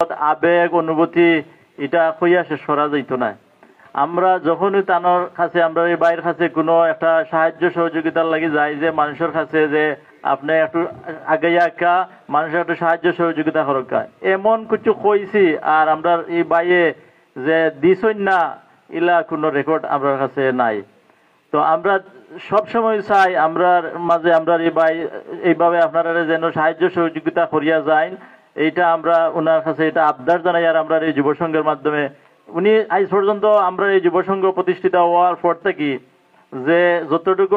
আবেগ অনুভূতি এটা কইয়া শেষ করা যাইতো না। আমরা যখনই তানোর কাছে আমরা এই বাইরের কাছে কোনো একটা সাহায্য সহযোগিতার লাগি যাই, যে মানুষের কাছে যে আপনি একটু আগে একা মানুষের একটু সাহায্য সহযোগিতা করকা, এমন কিছু কইছি আর আমরা এই বাইয়ে যে দিছই না ইলা কোনো রেকর্ড আমার কাছে নাই। তো আমরা সব সময় চাই আমরা মাঝে আমরা এই ভাই এইভাবে আপনারা যেন সাহায্য সহযোগিতা করিয়া যায়, এইটা আমরা ওনার কাছে এটা আবদার জানাই। আর আমরা এই যুব সংঘের মাধ্যমে উনি আজ পর্যন্ত আমরা এই যুব সংঘ প্রতিষ্ঠিত হওয়ার পর থেকে যে যতটুকু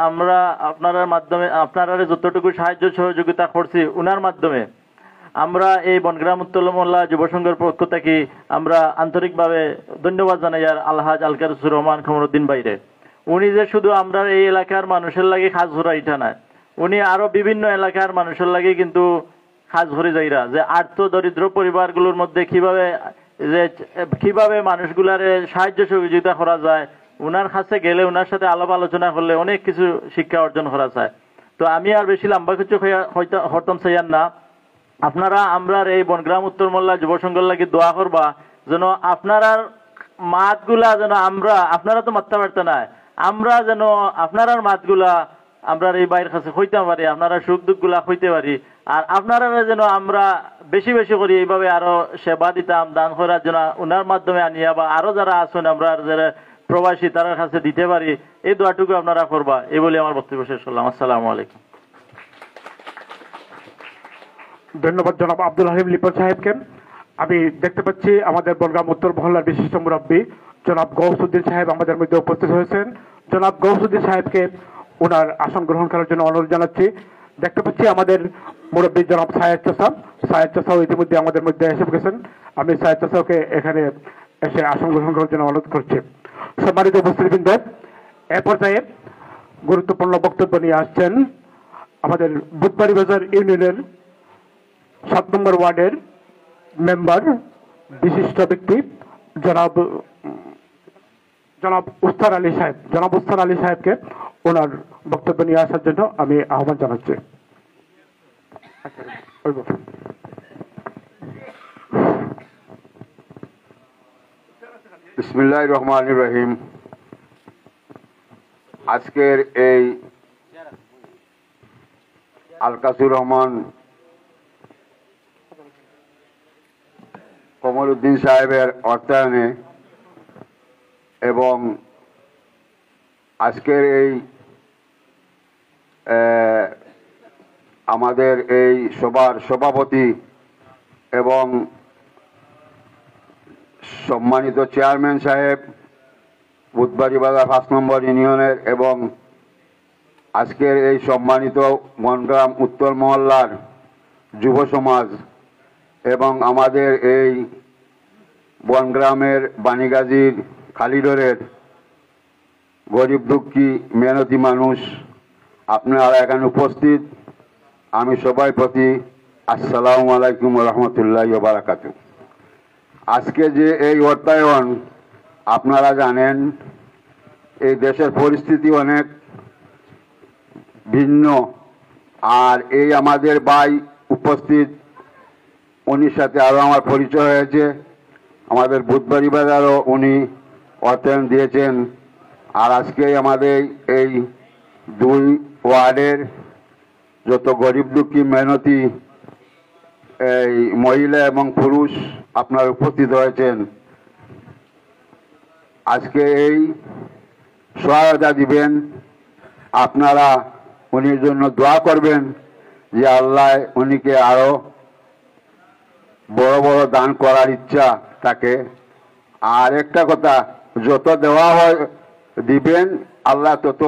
আমরা আপনার মাধ্যমে আপনারা যতটুকু সাহায্য সহযোগিতা করছি ওনার মাধ্যমে আমরা এই বনগ্রাম উত্তর মোল্লা যুব সংঘের পক্ষ থেকে আমরা আন্তরিকভাবে ধন্যবাদ জানাই। আর আলহাজ আলকারুসুর রহমান খমরুদ্দিন বাইরে উনি যে শুধু আমরা এই এলাকার মানুষের লাগে খাস ঘোরা ইটা না, উনি আরো বিভিন্ন এলাকার মানুষের লাগে কিন্তু খাস ঘুরে যাইরা যে আর্থ দরিদ্র পরিবারগুলোর মধ্যে কিভাবে মানুষগুলার সাহায্য সহযোগিতা করা যায়, উনার কাছে গেলে উনার সাথে আলাপ আলোচনা করলে অনেক কিছু শিক্ষা অর্জন করা যায়। তো আমি আর বেশি লম্বা কিছু হরতম চাইয়ান না, আপনারা আমরা এই বনগ্রাম উত্তর মোল্লা যুব সংঘের লাগে দোয়া করবা যেন আপনার মাতগুলা যেন আপনারা তো মারতে পারতে না, আমরা যেন আপনার মাতগুলা আমরা এই বাইরের কাছে হইতে পারি, আপনারা সুখ দুঃখ গুলা হইতে পারি। আর আপনারা যেন আমরা বেশি বেশি করি এইভাবে আরো সেবা দিতাম, দান করার জন্য ওনার মাধ্যমে আনিয়া বা আরো যারা আছেন আমরা যারা প্রবাসী তার কাছে দিতে পারি, এই দোয়াটুকু আপনারা করবা, এই বলে আমার বক্তব্য শেষ করলাম। আসসালামু আলাইকুম। ধন্যবাদ জনাব আব্দুল হালিম লিপন সাহেবকে। আমি দেখতে পাচ্ছি আমাদের বনগ্রাম উত্তর মহল্লার বিশিষ্ট মুরব্বী জনাব গৌসুদ্দিন সাহেব আমাদের মধ্যে উপস্থিত হয়েছেন। জনাব গৌসুদ্দিন সাহেবকে ওনার আসন গ্রহণ করার জন্য অনুরোধ জানাচ্ছি। দেখতে পাচ্ছি আমাদের মুরব্বী জনাব সায়েদ চাষাও ইতিমধ্যে আমাদের মধ্যে এসে গেছেন। আমি সায়েদ চাষাওকে এখানে এসে আসন গ্রহণ করার জন্য অনুরোধ করছি। সম্মানিত উপস্থিতবৃন্দ, এ পর্যায়ে গুরুত্বপূর্ণ বক্তব্য নিয়ে আসছেন আমাদের বুধবাড়ি বাজার ইউনিয়নের 7 নম্বর ওয়ার্ডের মেম্বার বিশিষ্ট ব্যক্তি জনাব উস্তার আলী সাহেব। জনাব উস্তার আলী সাহেবকে ওনার বক্তব্য নিয়ে আসার জন্য আমি আহ্বান জানাচ্ছি। বিসমিল্লাহির রহমানির রহিম। আজকের এই আলকাসুর রহমান কমরুদ্দিন সাহেবের অর্থায়নে এবং আজকের এই আমাদের এই সভার সভাপতি এবং সম্মানিত চেয়ারম্যান সাহেব বুধবাড়ি বাজার 5 নম্বর ইউনিয়নের এবং আজকের এই সম্মানিত বনগ্রাম উত্তর মহল্লার যুব সমাজ এবং আমাদের এই বনগ্রামের বাণীগাজীর খালিডোরের গরিব দুঃখী মেহনতি মানুষ আপনারা এখানে উপস্থিত, আমি সবাই প্রতি আসসালামু আলাইকুম রহমতুল্লাহি ওয়া বারাকাতুহু। আজকে যে এই অর্থায়ন আপনারা জানেন এই দেশের পরিস্থিতি অনেক ভিন্ন, আর এই আমাদের ভাই উপস্থিত উনির সাথে আরও আমার পরিচয় হয়েছে। আমাদের বুধবাড়ি বাজারও উনি অর্থায়ন দিয়েছেন। আর আজকে আমাদের এই 2 ওয়ার্ডের যত গরিব দুঃখী মেহনতি এই মহিলা এবং পুরুষ আপনারা উপস্থিত হয়েছেন, আজকে এই সহায়তা দিবেন। আপনারা উনির জন্য দোয়া করবেন যে আল্লাহ উনিকে আরো বড় বড় দান করার ইচ্ছা থাকে। আর একটা কথা, যত দেওয়া হয় দিবেন, আল্লাহ তত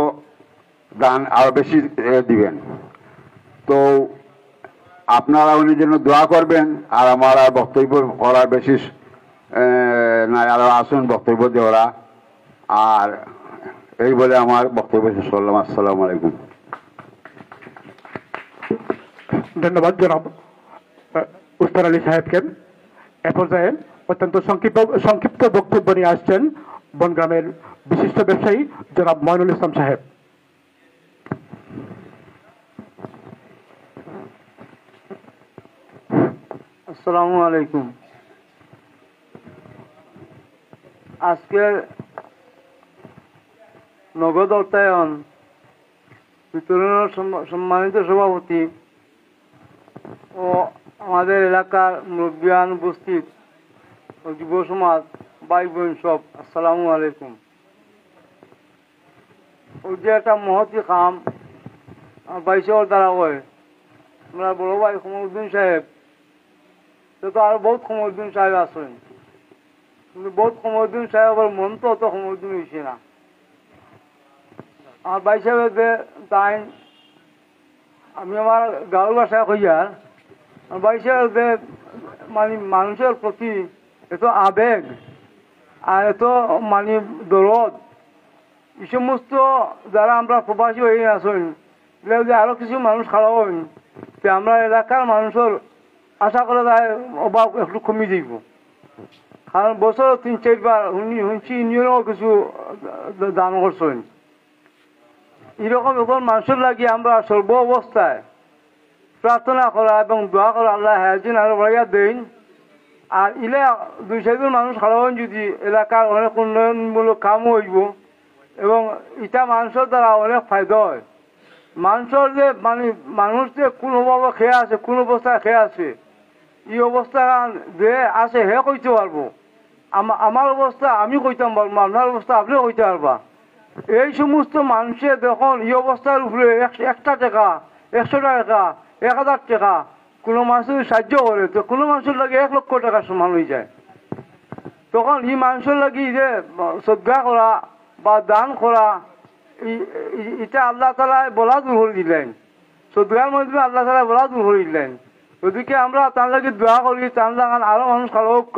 দান আরো বেশি দিবেন। তো আপনারা উনির জন্য দোয়া করবেন। আর আমার আর বক্তব্য করার বেশি না, আরো আসুন বক্তব্য দেওয়া। আর এই বলে আমার বক্তব্য শেষ করলাম। আসসালামু আলাইকুম। ধন্যবাদ জনাব উস্তার আলী সাহেবকে। এ পর্যায়ে অত্যন্ত সংক্ষিপ্ত বক্তব্য নিয়ে আসছেন বনগ্রামের বিশিষ্ট ব্যবসায়ী জনাব ময়নুল ইসলাম সাহেব। আসসালামু আলাইকুম। আজকের নগদ অর্থায়ন বিতরণের সম্মানিত সভাপতি ও আমাদের এলাকার মুরব্বিয়ান উপস্থিত ও যুব সমাজ ভাই বোন সব, আসসালামু আলাইকুম। ওই যে একটা মহতি কাম বাইশের দ্বারা হয়, আমরা বড় ভাই কমরুদ্দিন সাহেব, সে তো আরো বহুত কমরুদ্দিন সাহেব আছেন, কিন্তু বহুত কমরুদ্দিন সাহেবের মন তো অত কমরুদ্দিন হয়েছে না। আমার ভাই সাহেব তাই আমি আমার গাঁর বাসায় কইয়ার, আমার ভাই সাহেব মানে মানুষের প্রতি এত আবেগ আর এত মানে দরদ, এই সমস্ত যারা আমরা প্রবাসী হয়ে আসেন, যে আরো কিছু মানুষ খারাপ হন, আমরা এলাকার মানুষের আশা করা যায় অভাব একটু কমে যাইব। কারণ বছর 3-4 বার শুনছি ইউনিয়নও কিছু দান করছেন। এরকম এখন মানুষের লাগে আমরা সর্ব অবস্থায় প্রার্থনা করা এবং দোয়া করা, আল্লাহ হায়াজিন আরো বাড়িয়া দেন। আর ইলে 2-4 জন মানুষ খারাপ হন, যদি এলাকার অনেক উন্নয়নমূলক কামও হইব এবং এটা মানুষের দ্বারা অনেক ফায়দা হয়। মানুষের যে মানে মানুষ যে কোনোভাবে খেয়ে আছে, কোন অবস্থায় খেয়ে আছে, এই অবস্থা যে আছে হে কইতে পারবো। আমার অবস্থা আমি কইতাম পারবো, আপনার অবস্থা আপনিও কইতে পারবা। এই সমস্ত মানুষের যখন এই অবস্থার উপরে 1 টাকা, 100 টাকা, 1000 টাকা কোনো মানুষের সাহায্য করে, তো কোনো মানুষের লাগে 1 লক্ষ টাকা সমান হয়ে যায়। তখন এই মানুষের লাগে যে শ্রদ্ধা করা বা দান করা, এটা আল্লাহ তাআলা বলা দূর করে দিলেন। শ্রদ্ধার মধ্যে আল্লাহ তাআলা বলা দূর করে দিলেন। ওদিকে আমরা তার লাগে দোয়া করি, তার লাগান আরো মানুষ ভালো হোক।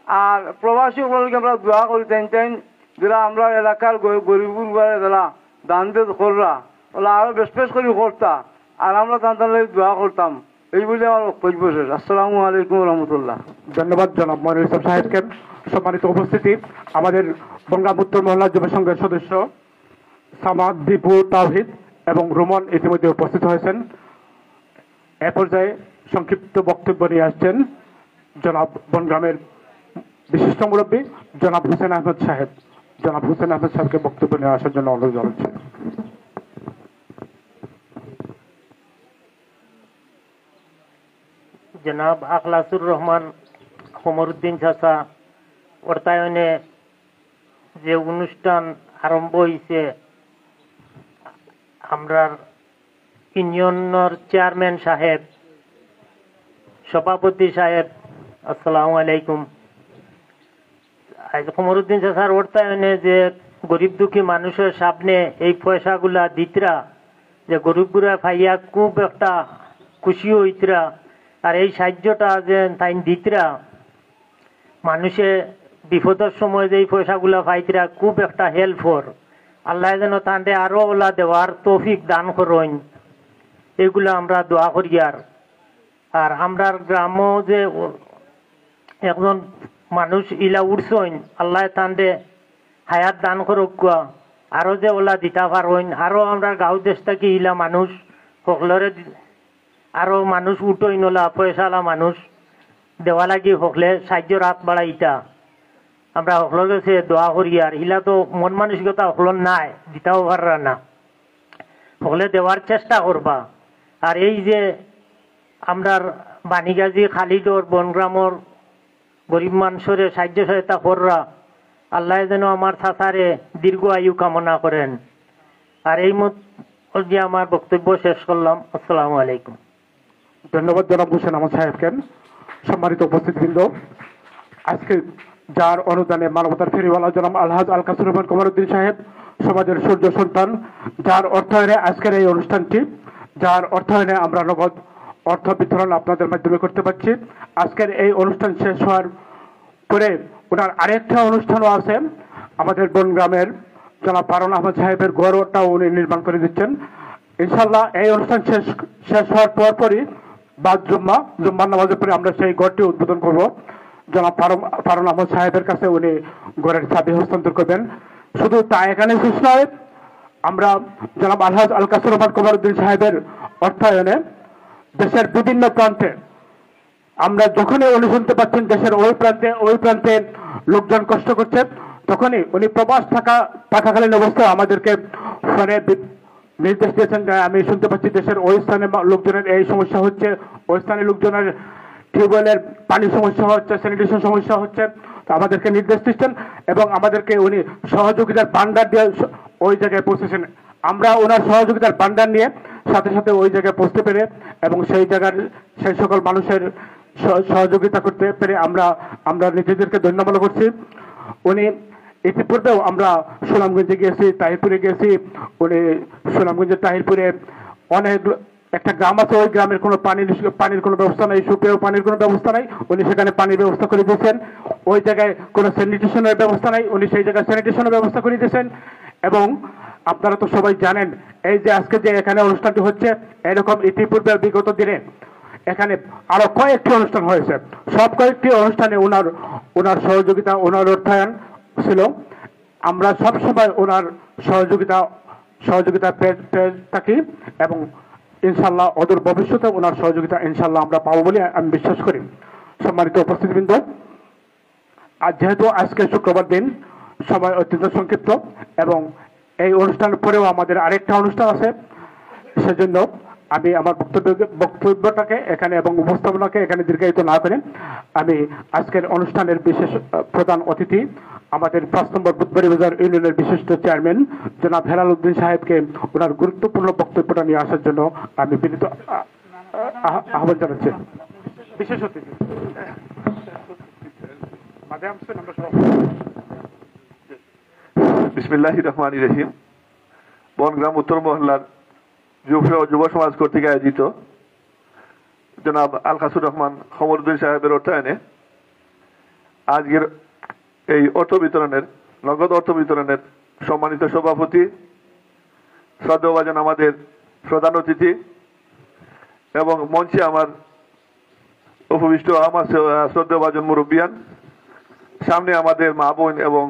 আর প্রবাসী লোক আমরা দোয়া করি, তাই যারা আমরা এলাকার গরিবুর যারা দান দিয়ে কররা, ওরা আরো বেশ করে করতা, আর আমরা তার লাগে দোয়া করতাম। এই বলে আমার বক্তব্য শেষ। আসসালামু আলাইকুম রহমতুল্লাহ। ধন্যবাদ জনাব মনির ইসলাম সাহেবকে। সম্মানিত উপস্থিতি, আমাদের বনগাঁ উত্তর মহল্লা যুব সংঘের সদস্য সামাদ, দীপু, তাওহিদ এবং রুমন ইতিমধ্যে উপস্থিত হয়েছেন। এ পর্যায়ে সংক্ষিপ্ত বক্তব্য নিয়ে আসছেন জনাব বনগ্রামের বিশিষ্ট মুরব্বী জনাব হুসেন আহমেদ সাহেব। জনাব হুসেন আহমেদ সাহেবকে বক্তব্য নিয়ে আসার জন্য অনুরোধ জানাচ্ছি। জনাব আখলাসুর রহমান কমরুদ্দিন চাচা অর্থায়নে যে অনুষ্ঠান আরম্ভ হয়েছে, আমরা ইউনিয়নের চেয়ারম্যান সাহেব, সভাপতি সাহেব, আসসালামু আলাইকুম। আজ কমরুদ্দিন চাচার অর্থায়নে যে গরিব দুঃখী মানুষের সামনে এই পয়সাগুলা দিতরা, যে গরিবগুলা পাইয়া খুব একটা খুশি হইতরা, আর এই সাহায্যটা যে তাই দিতরা, মানুষে বিপদের সময় যে এই পয়সাগুলা পাইতরা খুব একটা হেল্পর। আল্লাহ যেন তাঁদের আরো ওলা দেওয়ার তৌফিক দান করেন, এগুলো আমরা দোয়া করি। আর আমরা গ্রামও যে একজন মানুষ ইলা উঠছেন, আল্লাহ তাঁদের হায়াত দান করুক, আরো যে ওলা দিতে পারেন। আরো আমরা গাঁও দেশ থেকে ইলা মানুষ সকলরে আরো মানুষ উঠই নলা পয়সালা মানুষ দেওয়া লাগি হকলে সাহায্যর হাত বাড়াইতা আমরা হকলের কাছে দোয়া করি। আর ইলা তো মন মানসিকতা হকলর নাই, দিতেও পাররা না, হকলে দেওয়ার চেষ্টা করবা। আর এই যে আমরা বাণীগাজী খালিডোর বনগ্রামর গরিব মানুষের সাহায্য সহায়তা কররা, আল্লাহ যেন আমার চাচারে দীর্ঘ আয়ু কামনা করেন। আর এই মধ্যে আমার বক্তব্য শেষ করলাম। আসসালামু আলাইকুম। ধন্যবাদ জনাব হুসেন আহমদ সাহেবকে। সম্মানিত উপস্থিতবৃন্দ, আজকে যার অনুদানে মানবতার ফেরিওয়ালা জনাব আলহাজ আল কাসুর রহমান কমরুদ্দিন সাহেব, সমাজের সূর্য সন্তান, যার অর্থায়নে আজকের এই অনুষ্ঠানটি, যার অর্থায়নে আমরা নগদ অর্থ বিতরণ আপনাদের মাধ্যমে করতে পারছি। আজকের এই অনুষ্ঠান শেষ হওয়ার পরে ওনার আরেকটা অনুষ্ঠানও আছে। আমাদের বনগ্রামের জনাব ফারুন আহমদ সাহেবের ঘরটাও উনি নির্মাণ করে দিচ্ছেন। ইনশাল্লাহ এই অনুষ্ঠান শেষ হওয়ার পরই বাদ জুম্মার নামাজের পরে আমরা সেই ঘরটি উদ্বোধন করব। জনাব ফারুন আহমদ সাহেবের কাছে উনি ঘরের চাবি হস্তান্তর করবেন। শুধু তা এখানে শেষ নয়, আমরা জনাব আলহাজ আল কাসুর রহমান কমরুদ্দিন সাহেবের অর্থায়নে দেশের বিভিন্ন প্রান্তে আমরা যখনই উনি শুনতে পাচ্ছেন দেশের ওই প্রান্তে লোকজন কষ্ট করছেন, তখনই উনি প্রবাস থাকাকালীন অবস্থায় আমাদেরকে ফোনে নির্দেশ দিয়েছেন যে আমি শুনতে পাচ্ছি দেশের ওই স্থানে লোকজনের এই সমস্যা হচ্ছে, ওই স্থানে লোকজনের টিউবওয়েলের পানির সমস্যা হচ্ছে, স্যানিটেশন সমস্যা হচ্ছে। তো আমাদেরকে নির্দেশ দিচ্ছেন এবং আমাদেরকে উনি সহযোগিতার ভান্ডার দিয়ে ওই জায়গায় পৌঁছেছেন। আমরা ওনার সহযোগিতার ভান্ডার নিয়ে সাথে সাথে ওই জায়গায় পৌঁছতে পেরে এবং সেই জায়গার সেই সকল মানুষের সহযোগিতা করতে পেরে আমরা নিজেদেরকে ধন্য মনে করছি। উনি ইতিপূর্বেও আমরা সুনামগঞ্জে গিয়েছি, তাহিরপুরে গিয়েছি। উনি সুনামগঞ্জের তাহিরপুরে অনেক একটা গ্রাম আছে, ওই গ্রামের কোনো পানির কোনো ব্যবস্থা নাই, সুপেয় পানির কোনো ব্যবস্থা নাই, উনি সেখানে পানির ব্যবস্থা করে দিয়েছেন। ওই জায়গায় কোনো স্যানিটেশনের ব্যবস্থা নাই, উনি সেই জায়গায় স্যানিটেশনের ব্যবস্থা করে দিয়েছেন। এবং আপনারা তো সবাই জানেন এই যে আজকে যে এখানে অনুষ্ঠানটি হচ্ছে, এরকম ইতিপূর্বে বিগত দিনে এখানে আরো কয়েকটি অনুষ্ঠান হয়েছে। সব কয়েকটি অনুষ্ঠানে ওনার সহযোগিতা, ওনার অর্থায়ন ছিল। আমরা সবসময় ওনার সহযোগিতা পেয়ে থাকি এবং ইনশাল্লাহ অদূর ভবিষ্যতে ওনার সহযোগিতা ইনশাল্লাহ আমরা পাবো বলে আমি বিশ্বাস করি। সম্মানিত উপস্থিতিবৃন্দ, আর যেহেতু আজকে শুক্রবার দিন, সময় অত্যন্ত সংক্ষিপ্ত এবং এই অনুষ্ঠানের পরেও আমাদের আরেকটা অনুষ্ঠান আছে, সেজন্য আমি আমার বক্তব্যটাকে এখানে এবং উপস্থাপনাকে এখানে দীর্ঘায়িত না করে আমি আজকের অনুষ্ঠানের বিশেষ প্রধান অতিথি আমাদের 5 নম্বর বুধবাড়ি বাজার ইউনিয়নের বিশিষ্ট চেয়ারম্যান জনাব হেলাল উদ্দিন সাহেবকে ওনার গুরুত্বপূর্ণ বক্তব্যটা নিয়ে আসার জন্য আমি বিনীত আহ্বান জানাচ্ছি। বিশেষ অতিথি বিসমিল্লাহির রহমানির রহিম। বনগ্রাম উত্তর মহল্লার যুব সমাজ কর্তৃক আয়োজিত জনাব আল কাসুর রহমান খমরুদ্দিন সাহেবের অর্থায়নে আজকের এই নগদ অর্থ বিতরণের সম্মানিত সভাপতি, শ্রদ্ধাভাজন আমাদের প্রধান অতিথি এবং মঞ্চে আমার উপবিষ্ট আমার শ্রদ্ধাভাজন মুরব্বিয়ান, সামনে আমাদের মা বোন এবং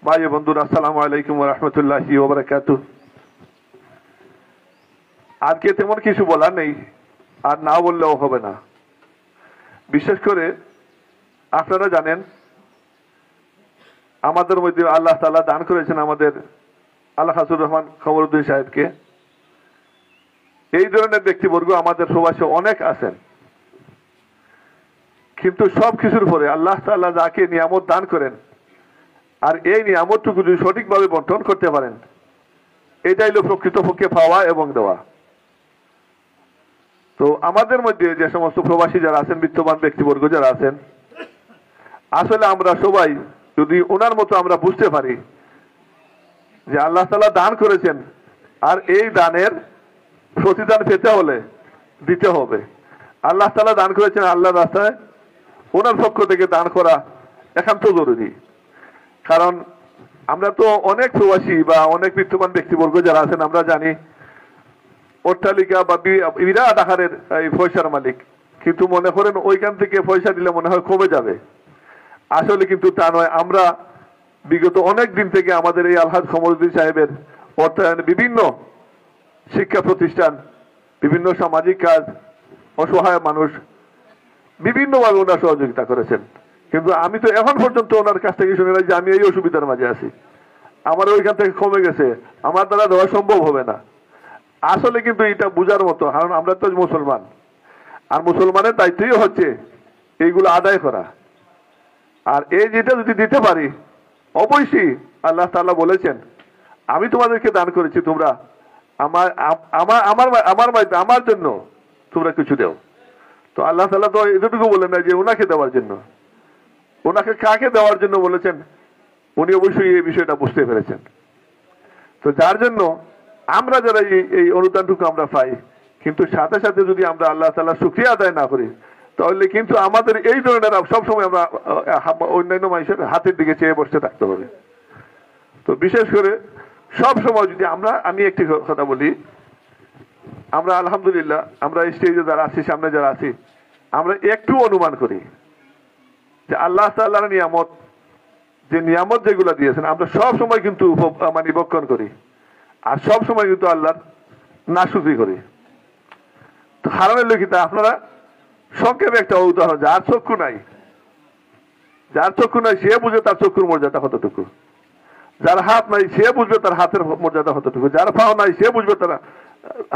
ভাই বন্ধুরা, আসসালামু আলাইকুম ওয়া রাহমাতুল্লাহি ওয়া বারাকাতুহু। আজকে তেমন কিছু বলার নেই, আর না বললেও হবে না। বিশেষ করে আপনারা জানেন আমাদের মধ্যে আল্লাহ তাআলা দান করেছেন আমাদের আল কাসুর রহমান খমরুদ্দিন সাহেবকে। এই ধরনের ব্যক্তিবর্গ আমাদের প্রবাসে অনেক আছেন, কিন্তু সব কিছুর পরে আল্লাহ তাআলা যাকে নিয়ামত দান করেন আর এই নিয়ামতটুকু যদি সঠিকভাবে বন্টন করতে পারেন, এটাই হলো প্রকৃতপক্ষে পাওয়া এবং দেওয়া। তো আমাদের মধ্যে যে সমস্ত প্রবাসী যারা আছেন, বিত্তবান ব্যক্তিবর্গ যারা আছেন, আসলে আমরা সবাই যদি ওনার মতো আমরা বুঝতে পারি যে আল্লাহ তাআলা দান করেছেন আর এই দানের প্রতিদান পেতে হলে দিতে হবে। আল্লাহ তাআলা দান করেছেন আল্লাহর রাস্তায়, ওনার পক্ষ থেকে দান করা একান্ত জরুরি। কারণ আমরা তো অনেক প্রবাসী বা অনেক বিত্তবান ব্যক্তিবর্গ যারা আছেন, আমরা জানি অট্টালিকা বা বিরাট আকারের এই পয়সার মালিক, কিন্তু মনে করেন ওইখান থেকে পয়সা দিলে মনে হয় কমে যাবে। আসলে কিন্তু তা নয়। আমরা বিগত অনেক দিন থেকে আমাদের এই আলহাজ খমরুদ্দিন সাহেবের অর্থায়নে বিভিন্ন শিক্ষা প্রতিষ্ঠান, বিভিন্ন সামাজিক কাজ, অসহায় মানুষ বিভিন্নভাবে ওনার সহযোগিতা করেছেন। কিন্তু আমি তো এখন পর্যন্ত ওনার কাছ থেকে শুনে যে আমি এই অসুবিধার মাঝে আছি, আমার ওইখান থেকে কমে গেছে, আমার দ্বারা দেওয়া সম্ভব হবে না। আসলে কিন্তু এটা বোঝার মতো, কারণ আমরা তো মুসলমান, আর মুসলমানের দায়িত্বই হচ্ছে এইগুলো আদায় করা। আর এই যেটা যদি দিতে পারি, অবশ্যই আল্লাহ তাআলা বলেছেন আমি তোমাদেরকে দান করেছি, তোমরা আমার জন্য তোমরা কিছু দেও। তো আল্লাহ তাআলা তো এতটুকু বলেন না যে ওনাকে দেওয়ার জন্য, ওনাকে কাকে দেওয়ার জন্য বলেছেন, উনি অবশ্যই এই বিষয়টা বুঝতে পেরেছেন। তো যার জন্য আমরা যারা এই অনুদানটুকু আমরা পাই, কিন্তু সাথে সাথে যদি আমরা আল্লাহ তাআলার শুকরিয়া আদায় না করি, তাহলে কিন্তু আমাদের এই ধরনের সবসময় আমরা অন্যান্য মানুষের হাতের দিকে চেয়ে বসতে থাকতে হবে। তো বিশেষ করে সব সময় যদি আমি একটি কথা বলি, আমরা আলহামদুলিল্লাহ আমরা স্টেজে যারা আছি, সামনে যারা আছি, আমরা একটু অনুমান করি যে আল্লাহ তাআলার নিয়ামত, যে নিয়ামত যেগুলো দিয়েছেন আমরা সব সময় কিন্তু ভক্ষণ করি, আর সব সময় কিন্তু আল্লাহর নাশুকরি করি। তো কারণের লিখিত আপনারা সংক্ষেপে একটা উদাহরণ, যার চক্ষু নাই সে বুঝে তার চক্ষুর মর্যাদা কতটুকু, যার হাত নাই সে বুঝবে তার হাতের মর্যাদা কতটুকু, যার পাও নাই সে বুঝবে তার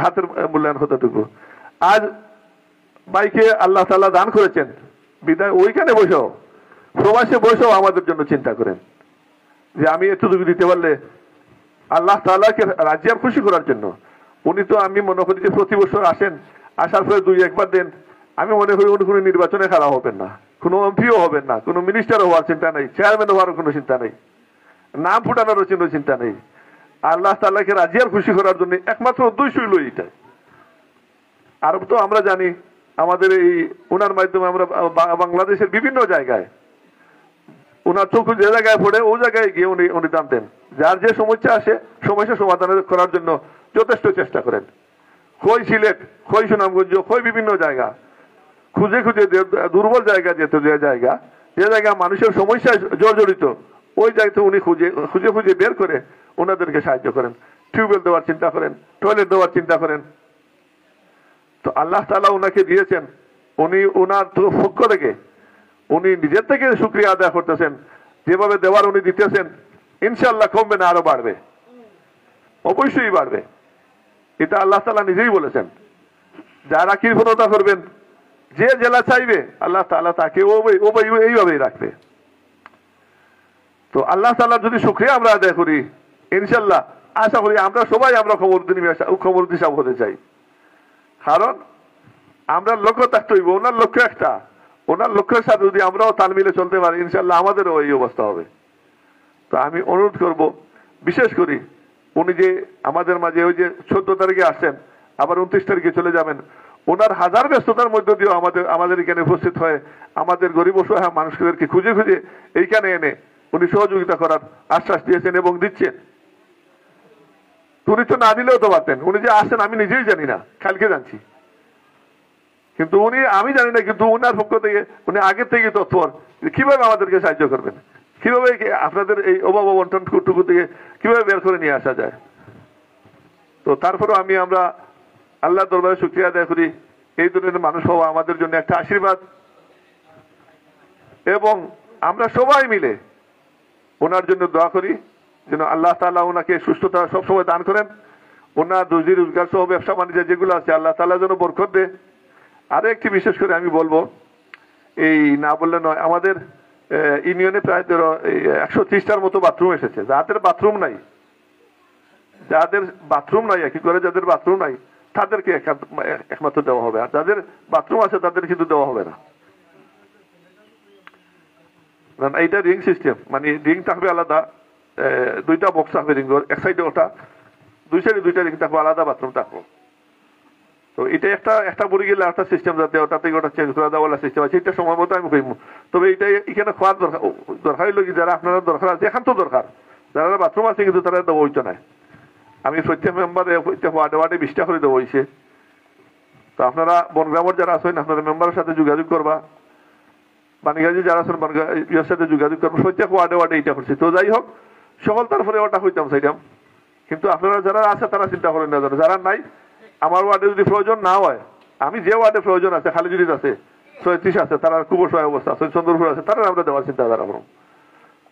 হাতের মূল্যায়ন কতটুকু। আজ ভাইকে আল্লাহ তাআলা দান করেছেন বিদায় ওইখানে বসেও, প্রবাসে বসেও আমাদের জন্য চিন্তা করেন যে আমি এতটুকু দিতে পারলে আল্লাহ তাআলাকে রাজি আর খুশি করার জন্য। উনি তো আমি মনে করি যে প্রতি বছর আসেন, আসার পরে 2-1 বার দেন। আমি মনে করি উনি কোনো নির্বাচনে খেলা হবেন না, কোনো এমপিও হবেন না, কোনো মিনিস্টার হওয়ার চিন্তা নেই, চেয়ারম্যান হওয়ার কোনো চিন্তা নেই, নাম ফুটানোর কোনো চিন্তা নেই। আল্লাহ তাআলাকে রাজি আর খুশি করার জন্য একমাত্র উদ্দেশ্য হইল এইটা। আর তো আমরা জানি আমাদের এই ওনার মাধ্যমে আমরা বাংলাদেশের বিভিন্ন জায়গায় ওনার চোখ যে জায়গায় পড়ে ওই জায়গায় গিয়ে উনি জানতেন, যার যে সমস্যা আসে সমস্যা সমাধান করার জন্য যথেষ্ট চেষ্টা করেন। খই সিলেট, খই সুনামগঞ্জ, খই বিভিন্ন জায়গা খুঁজে খুঁজে দুর্বল জায়গা যেত, যে জায়গা মানুষের সমস্যায় জর্জরিত, ওই জায়গাতে উনি খুঁজে খুঁজে বের করে ওনাদেরকে সাহায্য করেন। টিউবওয়েল দেওয়ার চিন্তা করেন, টয়লেট দেওয়ার চিন্তা করেন। তো আল্লাহ তাআলা ওনাকে দিয়েছেন, উনি ওনার পক্ষ থেকে উনি নিজের থেকে শুকরিয়া আদায় করতেছেন। যেভাবে দেওয়ার উনি দিতেছেন, ইনশাআল্লাহ কমবে না, আরো বাড়বে, অবশ্যই বাড়বে। এটা আল্লাহ তাআলা নিজেই বলেছেন। যারা কৃপণতা করবেন, যে জেলা চাইবে আল্লাহ তাআলা তাকে এইভাবেই রাখবে। তো আল্লাহ তাআলার যদি শুকরিয়া আমরা আদায় করি, ইনশাআল্লাহ আশা করি আমরা সবাই আমরা খবর দিশাব হতে চাই। কারণ আমরা লক্ষ্য থাকতে হইব, ওনার লক্ষ্য একটা, ওনার লক্ষ্যের সাথে যদি আমরাও তাল মিলে চলতে পারি, ইনশাআল্লাহ আমাদেরও এই অবস্থা হবে। তো আমি অনুরোধ করব, বিশেষ করি উনি যে আমাদের মাঝে ওই যে 14 তারিখে আসছেন, আবার 29 তারিখে চলে যাবেন, ওনার হাজার ব্যস্ততার মধ্যে দিয়েও আমাদের এখানে উপস্থিত হয়ে আমাদের গরিব অসহায় মানুষদেরকে খুঁজে খুঁজে এইখানে এনে উনি সহযোগিতা করার আশ্বাস দিয়েছেন এবং দিচ্ছেন। উনি তো না দিলেও তো পারতেন, উনি যে আসছেন আমি নিজেই জানি না, কালকে জানছি। কিন্তু আমি জানি না, কিন্তু ওনার পক্ষ থেকে উনি আগের থেকে তৎপর কিভাবে আমাদেরকে সাহায্য করবেন, কিভাবে আপনাদের এই অভাব অবন্টন টুকু থেকে কিভাবে বের করে নিয়ে আসা যায়। তো তারপরেও আমরা আল্লাহ দরবারে শুকরিয়া আদায় করি, এই ধরনের মানুষ হওয়া আমাদের জন্য একটা আশীর্বাদ। এবং আমরা সবাই মিলে ওনার জন্য দোয়া করি যেন আল্লাহ তাআলা ওনাকে সুস্থতা সবসময় দান করেন, ওনার রুজি রোজগার সহ ব্যবসা বাণিজ্য যেগুলো আছে আল্লাহ তাআলা যেন বরকত দেয়। আরো একটি বিশেষ করে আমি বলবো, এই না বললে নয়, আমাদের ইউনিয়নে প্রায় 130টার মতো বাথরুম এসেছে। যাদের বাথরুম নাই কি করে, যাদের বাথরুম নাই তাদেরকে একমাত্র দেওয়া হবে, আর যাদের বাথরুম আছে তাদের কিন্তু দেওয়া হবে না। এইটা রিং সিস্টেম, মানে রিং থাকবে আলাদা, 2টা বক্স থাকবে রিং, এক সাইডে ওটা, 2 সাইডে 2টা রিং থাকবে, আলাদা বাথরুম থাকবে। তো এটা একটা পড়ে গেলে একটা সিস্টেম যাতে ওটা থেকে ওটা চেঞ্জ করে দেওয়া সিস্টেম আছে, এটা সময় মতো আমি কইব। তবে এটা এখানে খোয়ার দরকার হইল কি, যারা আপনারা দরকার আছে এখন তো দরকার, যারা বাথরুম আছে কিন্তু তারা দেওয়া হইতো না। আমি প্রত্যেক মেম্বারে প্রত্যেক ওয়ার্ডে 20টা করে দেওয়া হয়েছে। তো আপনারা বনগ্রামের যারা আছেন আপনারা মেম্বারের সাথে যোগাযোগ করবা, বানিগাজি যারা আছেন ইয়ের সাথে যোগাযোগ করবো, প্রত্যেক ওয়ার্ডে এইটা করছি। তো যাই হোক, সকল তারপরে ওটা হইতাম চাইতাম, কিন্তু আপনারা যারা আছে তারা চিন্তা করেন না, যারা নাই, আমার ওয়ার্ডে যদি প্রয়োজন না হয়, আমি যে ওয়ার্ডে প্রয়োজন আছে, খালিজুরিত আছে, 36 আছে, তারা খুব অসহায় অবস্থা আছে, চন্দ্রপুর আছে, তারা আমরা দেওয়ার চিন্তা ধারা করুন।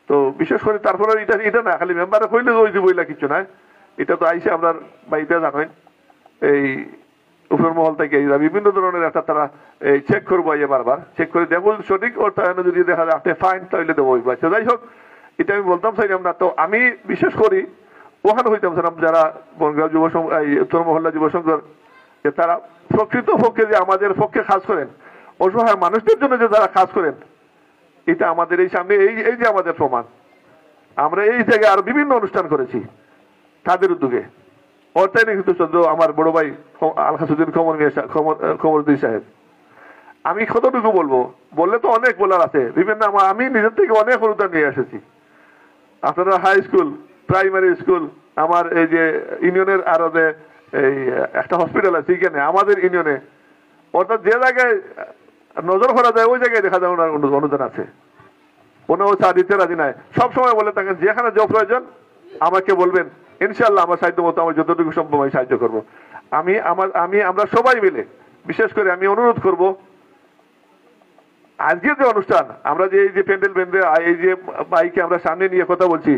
তো বিশেষ করে তারপরে এটা না খালি মেম্বারে কইলে ওই যে বইলা কিছু নাই, এটা তো আইসে আপনার বাড়িতে জানেন, এই উপর মহল থেকে বিভিন্ন ধরনের একটা তারা চেক করবো, বারবার চেক করে দেখুন সঠিক অর্থায়ন, যদি দেখা যায় আপনি ফাইন তাহলে দেবো। যাই হোক, এটা আমি বলতাম চাইলাম না। তো আমি বিশেষ করি ওখানে হইতাম ছিলাম যারা বনগাঁও যুব উত্তর মহল্লা যুব সংঘ, যে তারা প্রকৃত পক্ষে যে আমাদের পক্ষে কাজ করেন, অসহায় মানুষদের জন্য যে যারা কাজ করেন, এটা আমাদের এই সামনে এই যে আমাদের প্রমাণ। আমরা এই জায়গায় আরো বিভিন্ন অনুষ্ঠান করেছি তাদের উদ্যোগে। অর্থাৎ কিন্তু আমার বড় ভাই আলহাসুদ্দিন কমরুদ্দিন সাহেব, আমি কতটুকু বললে তো অনেক বলার আছে, বিভিন্ন আমি নিজের থেকে অনেক অনুদান নিয়ে এসেছি। আপনারা হাই স্কুল, প্রাইমারি স্কুল, আমার এই যে ইউনিয়নের আরো যে এই একটা হসপিটাল আছে এখানে আমাদের ইউনিয়নে, অর্থাৎ যে জায়গায় নজর করা যায় ওই জায়গায় দেখা যায় ওনার অনুদান আছে। ওনাও চা দিতে রাজি নাই, সবসময় বলে থাকেন যেখানে যে প্রয়োজন আমাকে বলবেন, ইনশাআল্লাহ আমার সাহায্য মতো আমার যতটুকু সম্ভব আমি সাহায্য করবো। আমরা সবাই মিলে, বিশেষ করে আমি অনুরোধ করব আজকের যে অনুষ্ঠান, আমরা যে এই যে প্যান্ডেল বেঁধে এই যে বাইকে আমরা সামনে নিয়ে কথা বলছি,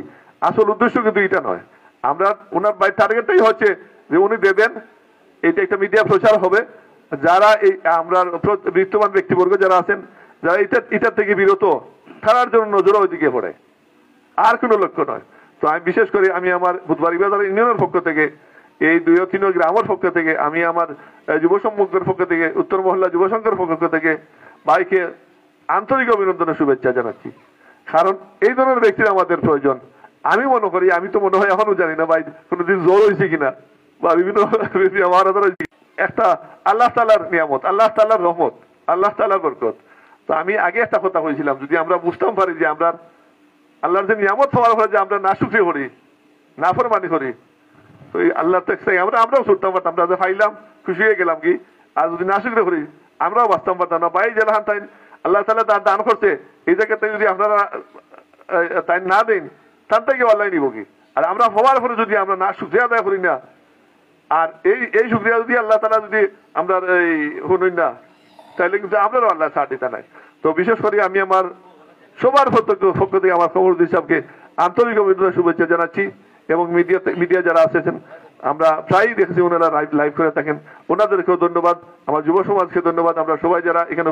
আসল উদ্দেশ্য কিন্তু এটা নয়। আমরা ওনার বাই টার্গেটটাই হচ্ছে যে উনি দেবেন, এটা একটা মিডিয়া প্রচার হবে, যারা এই আমরা বিত্তবান ব্যক্তিবর্গ যারা আছেন, যারা এটার থেকে বিরত থাকার জন্য নজর ওইদিকে পড়ে, আর কোনো লক্ষ্য নয়। তো আমি বিশেষ করে আমি আমার বুধবাড়ি বাজার ইউনিয়নের পক্ষ থেকে, এই 2-3 গ্রামের পক্ষ থেকে, আমি আমার যুব সম্মুখের পক্ষ থেকে, উত্তর মহল্লা যুব সংঘের পক্ষ থেকে ভাইকে আন্তরিক অভিনন্দনের শুভেচ্ছা জানাচ্ছি। কারণ এই ধরনের ব্যক্তির আমাদের প্রয়োজন। আমি মনে করি, আমি তো মনে হয় এখনো জানি না ভাই কোনোদিন জোর হয়েছে কিনা বা বিভিন্ন একটা আল্লাহ তাআলার নিয়ামত, আল্লাহ তাআলার রহমত, আল্লাহ তাআলার বরকত। তো আমি আগে একটা কথা বলছিলাম, যদি আমরা বুঝতাম পারি যে আমরা আল্লাহর যে নিয়ামত হওয়ার ফলে যে আমরা না শুকরিয়া করি, না ফরমানি করি, তো এই আল্লাহ আমরাও ছুটতাম পারতাম, আমরা ফাইলাম খুশি হয়ে গেলাম কি। আর যদি না শুকরিয়া করি আমরাও বাঁচতাম পারতাম না। ভাই জেলাহান তাই আল্লাহ তাআলা তার দান করছে, এই জায়গাতে যদি আপনারা তাই না দেন, তার থেকে আল্লাহ নিব কি। আর আমরা হওয়ার পরে যদি আমরা না শুকরিয়া আদায় করি না, আর এই শুকরিয়া যদি আল্লাহ তাআলা যদি আমরা এই শুনুন না, তাহলে কিন্তু আপনারও আল্লাহ ছাড় দিতে নাই। তো বিশেষ করে আমি আমার সবার পক্ষ থেকে আমার কমরুদ্দিন সাহেবকে আন্তরিক অভিনন্দন শুভেচ্ছা জানাচ্ছি। এবং মিডিয়া যারা আছেন, আমরা প্রায়ই দেখেছি ওনারা লাইভ করে থাকেন, ওনাদেরকেও ধন্যবাদ, আমার যুব সমাজকে ধন্যবাদ। আমরা সবাই যারা এখানে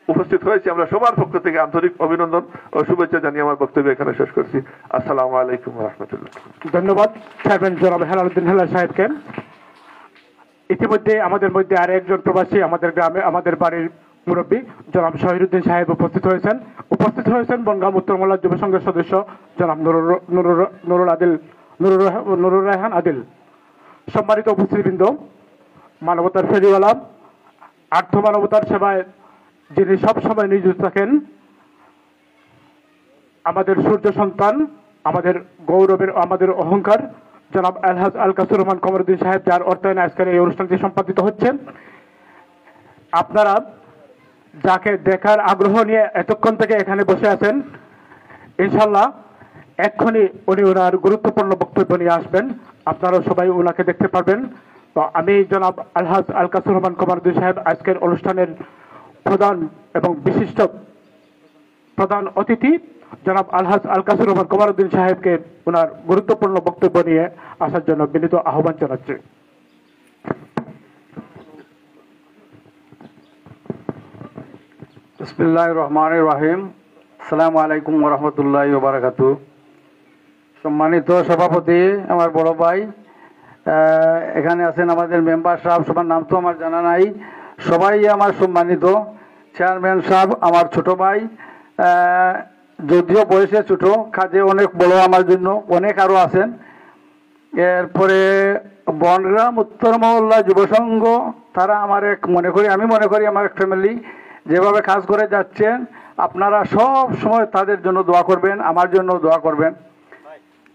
উপস্থিত হয়েছি, আমরা সবার পক্ষ থেকে আন্তরিক অভিনন্দন ও শুভেচ্ছা জানিয়ে আমার বক্তব্য এখানে শেষ করছি। আসসালামু আলাইকুম ওয়া রাহমাতুল্লাহ। ধন্যবাদ সাহেবেন জনাব হেলালুদ্দিন হেলাল সাহেবকে। ইতিমধ্যে আমাদের মধ্যে আর একজন প্রবাসী আমাদের গ্রামে, আমাদের বাড়ির মুরব্বী জনাব শহীদুদ্দিন সাহেব উপস্থিত হয়েছেন বনগাম উত্তর মোল্লা যুব সংঘের সদস্য জনাব নুরুর রায়হান আদিল। সম্মানিত উপস্থিতিবৃন্দ, মানবতার ফেরিওয়ালা, আর্থ মানবতার সেবায় যিনি সবসময় নিয়োজিত থাকেন, আমাদের সূর্য সন্তান, আমাদের গৌরবের, আমাদের অহংকার জনাব আলহাজ আল কাসুর রহমান কমরুদ্দিন সাহেব, যার অর্থায়নে আজকের এই অনুষ্ঠানটি সম্পাদিত হচ্ছে। আপনারা যাকে দেখার আগ্রহ নিয়ে এতক্ষণ থেকে এখানে বসে আছেন, ইনশাল্লাহ এক্ষুনি উনি ওনার গুরুত্বপূর্ণ বক্তব্য নিয়ে আসবেন, আপনারা সবাই ওনাকে দেখতে পারবেন। তো আমি জনাব আলহাজ আল কাসুর রহমান কমরুদ্দিন সাহেব আজকের অনুষ্ঠানের প্রধান এবং বিশিষ্ট প্রধান অতিথি জনাব আলহাজ আল কাসুর রহমান কমরুদ্দিন সাহেবকে ওনার গুরুত্বপূর্ণ বক্তব্য নিয়ে আসার জন্য বিনীত আহ্বান জানাচ্ছি। বিসমিল্লাহির রহমানির রহিম। আসসালামু আলাইকুম ওয়া রাহমাতুল্লাহি ওয়া বারাকাতুহু। সম্মানিত সভাপতি, আমার বড় ভাই, এখানে আছেন আমাদের মেম্বার সাহেব, সবার নাম তো আমার জানা নাই, সবাই আমার সম্মানিত। চেয়ারম্যান সাহেব আমার ছোট ভাই, যদিও বয়সে ছোট, কাজে অনেক বড় আমার জন্য, অনেক আরো আছেন। এরপরে বনগ্রাম উত্তর মহল্লা যুব সংঘ, তারা আমার এক আমি মনে করি আমার এক ফ্যামিলি। যেভাবে কাজ করে যাচ্ছেন, আপনারা সব সময় তাদের জন্য দোয়া করবেন, আমার জন্য দোয়া করবেন।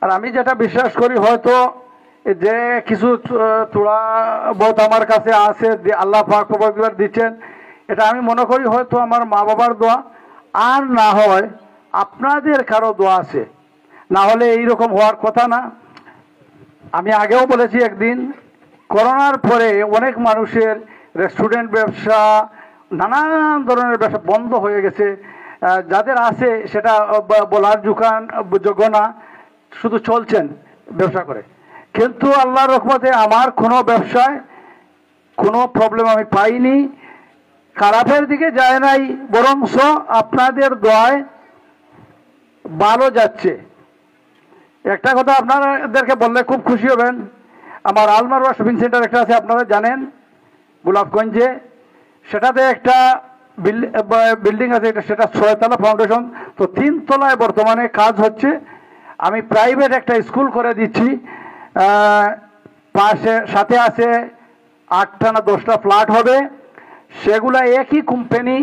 আর আমি যেটা বিশ্বাস করি, হয়তো যে কিছু তোড়া বোধ আমার কাছে আছে, আল্লাহ পাক পরবর্তীবার দিচ্ছেন, এটা আমি মনে করি হয়তো আমার মা বাবার দোয়া, আর না হয় আপনাদের কারো দোয়া আছে, না হলে এইরকম হওয়ার কথা না। আমি আগেও বলেছি একদিন, করোনার পরে অনেক মানুষের রেস্টুরেন্ট ব্যবসা, নানান ধরনের ব্যবসা বন্ধ হয়ে গেছে। যাদের আছে সেটা বলার যোগ্য না, শুধু চলছেন ব্যবসা করে। কিন্তু আল্লাহর রহমতে আমার কোনো ব্যবসায় কোনো প্রবলেম আমি পাইনি, খারাপের দিকে যায় নাই, বরংস আপনাদের দোয়ায় ভালো যাচ্ছে। একটা কথা আপনাদেরকে বললে খুব খুশি হবেন, আমার আলমারওয়া শপিং সেন্টার একটা আছে, আপনারা জানেন, গোলাপগঞ্জে। সেটাতে একটা বিল্ডিং আছে, সেটা 6 তলা ফাউন্ডেশন, তো 3 তলায় বর্তমানে কাজ হচ্ছে। আমি প্রাইভেট একটা স্কুল করে দিচ্ছি, সাথে আছে 8টা না 10টা ফ্ল্যাট হবে, সেগুলা একই কোম্পানি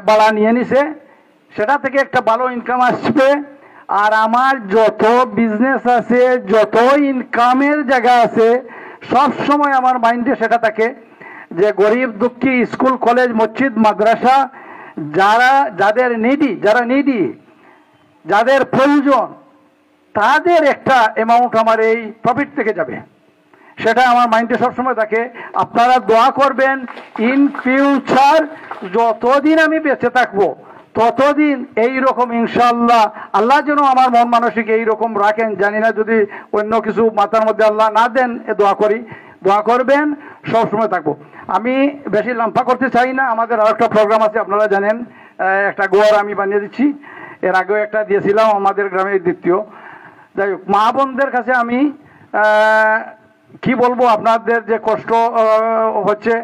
ভাড়া নিয়ে নিছে, সেটা থেকে একটা ভালো ইনকাম আসবে। আর আমার যত বিজনেস আছে, যত ইনকামের জায়গা আছে, সব সময় আমার মাইন্ডে সেটা থাকে যে গরিব দুঃখী, স্কুল কলেজ মসজিদ মাদ্রাসা, যাদের নিডি, যাদের প্রয়োজন, তাদের একটা অ্যামাউন্ট আমার এই প্রফিট থেকে যাবে। সেটা আমার মাইন্ডে সবসময় থাকে। আপনারা দোয়া করবেন ইন ফিউচার যতদিন আমি বেঁচে থাকবো ততদিন এই রকম ইনশাআল্লাহ আল্লাহ যেন আমার মন মানসিক এই রকম রাখেন। জানি না যদি অন্য কিছু মাথার মধ্যে আল্লাহ না দেন, দোয়া করি, দোয়া করবেন, সবসময় থাকবো। আমি বেশি লম্বা করতে চাই না, আমাদের আর একটা প্রোগ্রাম আছে আপনারা জানেন, একটা গোয়ার আমি বানিয়ে দিচ্ছি, এর আগেও একটা দিয়েছিলাম আমাদের গ্রামের দ্বিতীয়। যাই হোক, মা বোনদের কাছে আমি কি বলবো, আপনাদের যে কষ্ট হচ্ছে,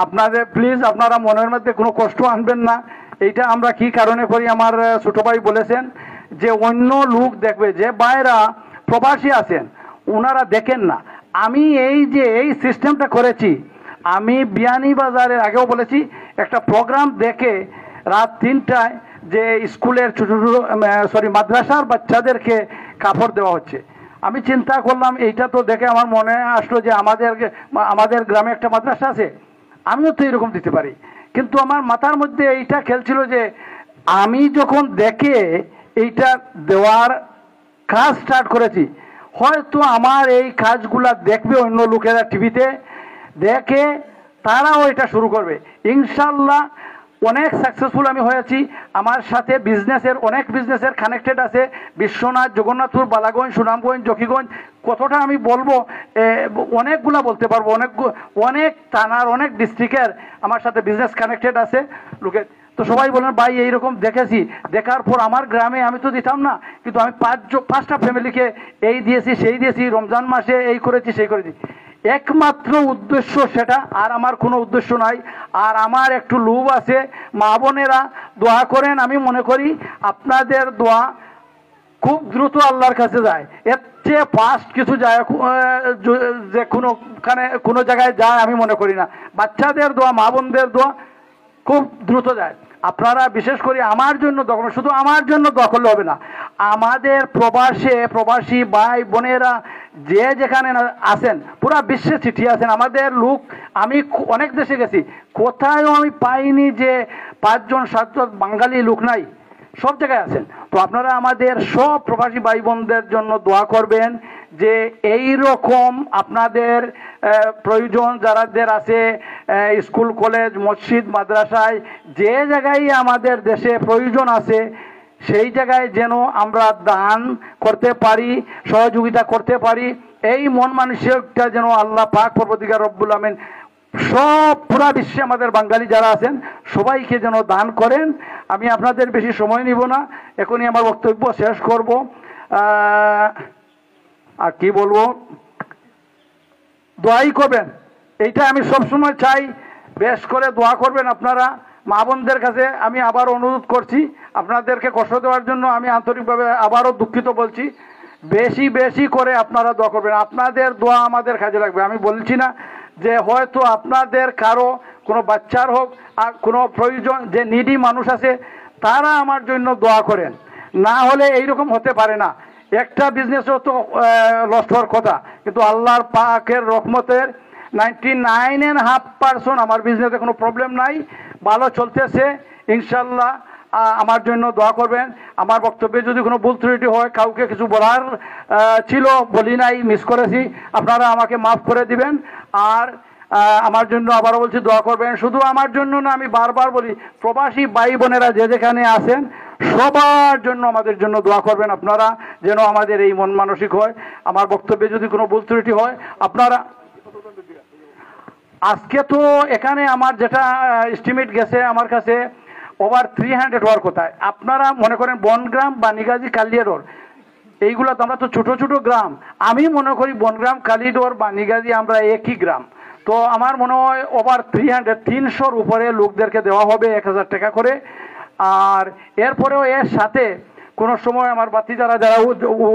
আপনাদের প্লিজ আপনারা মনের মধ্যে কোনো কষ্ট আনবেন না। এইটা আমরা কি কারণে করি, আমার ছোট ভাই বলেছেন যে অন্য লোক দেখবে, যে বাইরা প্রবাসী আছেন ওনারা দেখেন না। আমি এই যে এই সিস্টেমটা করেছি, আমি বিয়ানীবাজারের আগেও বলেছি, একটা প্রোগ্রাম দেখে রাত 3টায় যে স্কুলের ছোট ছোট মাদ্রাসার বাচ্চাদেরকে কাপড় দেওয়া হচ্ছে, আমি চিন্তা করলাম এইটা তো দেখে আমার মনে আসলো যে আমাদের গ্রামে একটা মাদ্রাসা আছে, আমিও তো এরকম দিতে পারি। কিন্তু আমার মাথার মধ্যে এইটা খেলছিল যে আমি যখন দেখে এইটা দেওয়ার কাজ স্টার্ট করেছি, হয়তো আমার এই কাজগুলা দেখবে অন্য লোকেরা টিভিতে, দেখে তারাও এটা শুরু করবে। ইনশাল্লাহ অনেক সাকসেসফুল আমি হয়েছি। আমার সাথে বিজনেসের অনেক বিজনেসের কানেক্টেড আছে, বিশ্বনাথ, জগন্নাথপুর, বালাগঞ্জ, সুনামগঞ্জ, জকিগঞ্জ, কতটা আমি বলবো, অনেকগুলা বলতে পারবো, অনেক থানার অনেক ডিস্ট্রিক্টের আমার সাথে বিজনেস কানেক্টেড আছে লোকে। তো সবাই বলেন ভাই এইরকম দেখেছি, দেখার পর আমার গ্রামে আমি তো দিতাম না, কিন্তু আমি 5টা ফ্যামিলিকে এই দিয়েছি সেই দিয়েছি, রমজান মাসে এই করেছি সেই করেছি। একমাত্র উদ্দেশ্য সেটা, আর আমার কোনো উদ্দেশ্য নাই। আর আমার একটু লোভ আছে, মা বোনেরা দোয়া করেন, আমি মনে করি আপনাদের দোয়া খুব দ্রুত আল্লাহর কাছে যায়, এর চেয়ে ফাস্ট কিছু যায় যে কোনো জায়গায় যায় আমি মনে করি না। বাচ্চাদের দোয়া, মা বোনদের দোয়া খুব দ্রুত যায়। আপনারা বিশেষ করে আমার জন্য দোয়া করবেন, শুধু আমার জন্য দোয়া করলে হবে না, আমাদের প্রবাসী ভাই বোনেরা যে যেখানে আছেন, পুরা বিশ্বে চিঠি আছেন আমাদের লোক। আমি অনেক দেশে গেছি, কোথায়ও আমি পাইনি যে 5জন 7জন বাঙালি লোক নাই, সব জায়গায় আছেন। তো আপনারা আমাদের সব প্রবাসী ভাই বোনদের জন্য দোয়া করবেন যে এই রকম আপনাদের প্রয়োজন যারাদের আছে, স্কুল, কলেজ, মসজিদ, মাদ্রাসায়, যে জায়গায় আমাদের দেশে প্রয়োজন আছে সেই জায়গায় যেন আমরা দান করতে পারি, সহযোগিতা করতে পারি। এই মন মানসিকতা যেন আল্লাহ পাক পরবর্তীকার রব্বুল আমিন সব পুরা বিশ্বে আমাদের বাঙালি যারা আছেন সবাইকে যেন দান করেন। আমি আপনাদের বেশি সময় নিব না, এখনই আমার বক্তব্য শেষ করব। আর কি বলবো, দোয়াই করবেন, এইটা আমি সবসময় চাই, বেশ করে দোয়া করবেন আপনারা। মা বোনদের কাছে আমি আবার অনুরোধ করছি, আপনাদেরকে কষ্ট দেওয়ার জন্য আমি আন্তরিকভাবে আবারও দুঃখিত বলছি, বেশি বেশি করে আপনারা দোয়া করবেন। আপনাদের দোয়া আমাদের কাজে লাগবে। আমি বলছি না যে হয়তো আপনাদের কারো কোনো বাচ্চার হোক আর কোনো প্রয়োজন, যে নিডি মানুষ আছে, তারা আমার জন্য দোয়া করেন, না হলে এইরকম হতে পারে না। একটা বিজনেসও তো লস্ট হওয়ার কথা, কিন্তু আল্লাহর পাকের রহমতের 99.5% আমার বিজনেসে কোনো প্রবলেম নাই, ভালো চলতেছে ইনশাল্লাহ। আমার জন্য দোয়া করবেন। আমার বক্তব্যে যদি কোনো ভুল ত্রুটি হয়, কাউকে কিছু বলার ছিল বলি নাই, মিস করেছি, আপনারা আমাকে মাফ করে দিবেন। আর আমার জন্য আবারও বলছি দোয়া করবেন, শুধু আমার জন্য না, আমি বারবার বলি প্রবাসী ভাই বোনেরা যে যেখানে আছেন সবার জন্য আমাদের জন্য দোয়া করবেন আপনারা, যেন আমাদের এই মন মানসিক হয়। আমার বক্তব্যে যদি কোনো ভুল ত্রুটি হয় আপনারা, আজকে তো এখানে আমার যেটা এস্টিমেট গেছে আমার কাছে ওভার 300 হওয়ার কোথায়। আপনারা মনে করেন বনগ্রাম, বানিগাজী, কালিয়াডোর, এইগুলা তো আমরা তো ছোট ছোট গ্রাম। আমি মনে করি বনগ্রাম, কালিয়াডোর, বানিগাজী আমরা একই গ্রাম। তো আমার মনে হয় ওভার 300-300-র উপরে লোকদেরকে দেওয়া হবে 1000 টাকা করে। আর এরপরেও এর সাথে কোনো সময় আমার বাতি যারা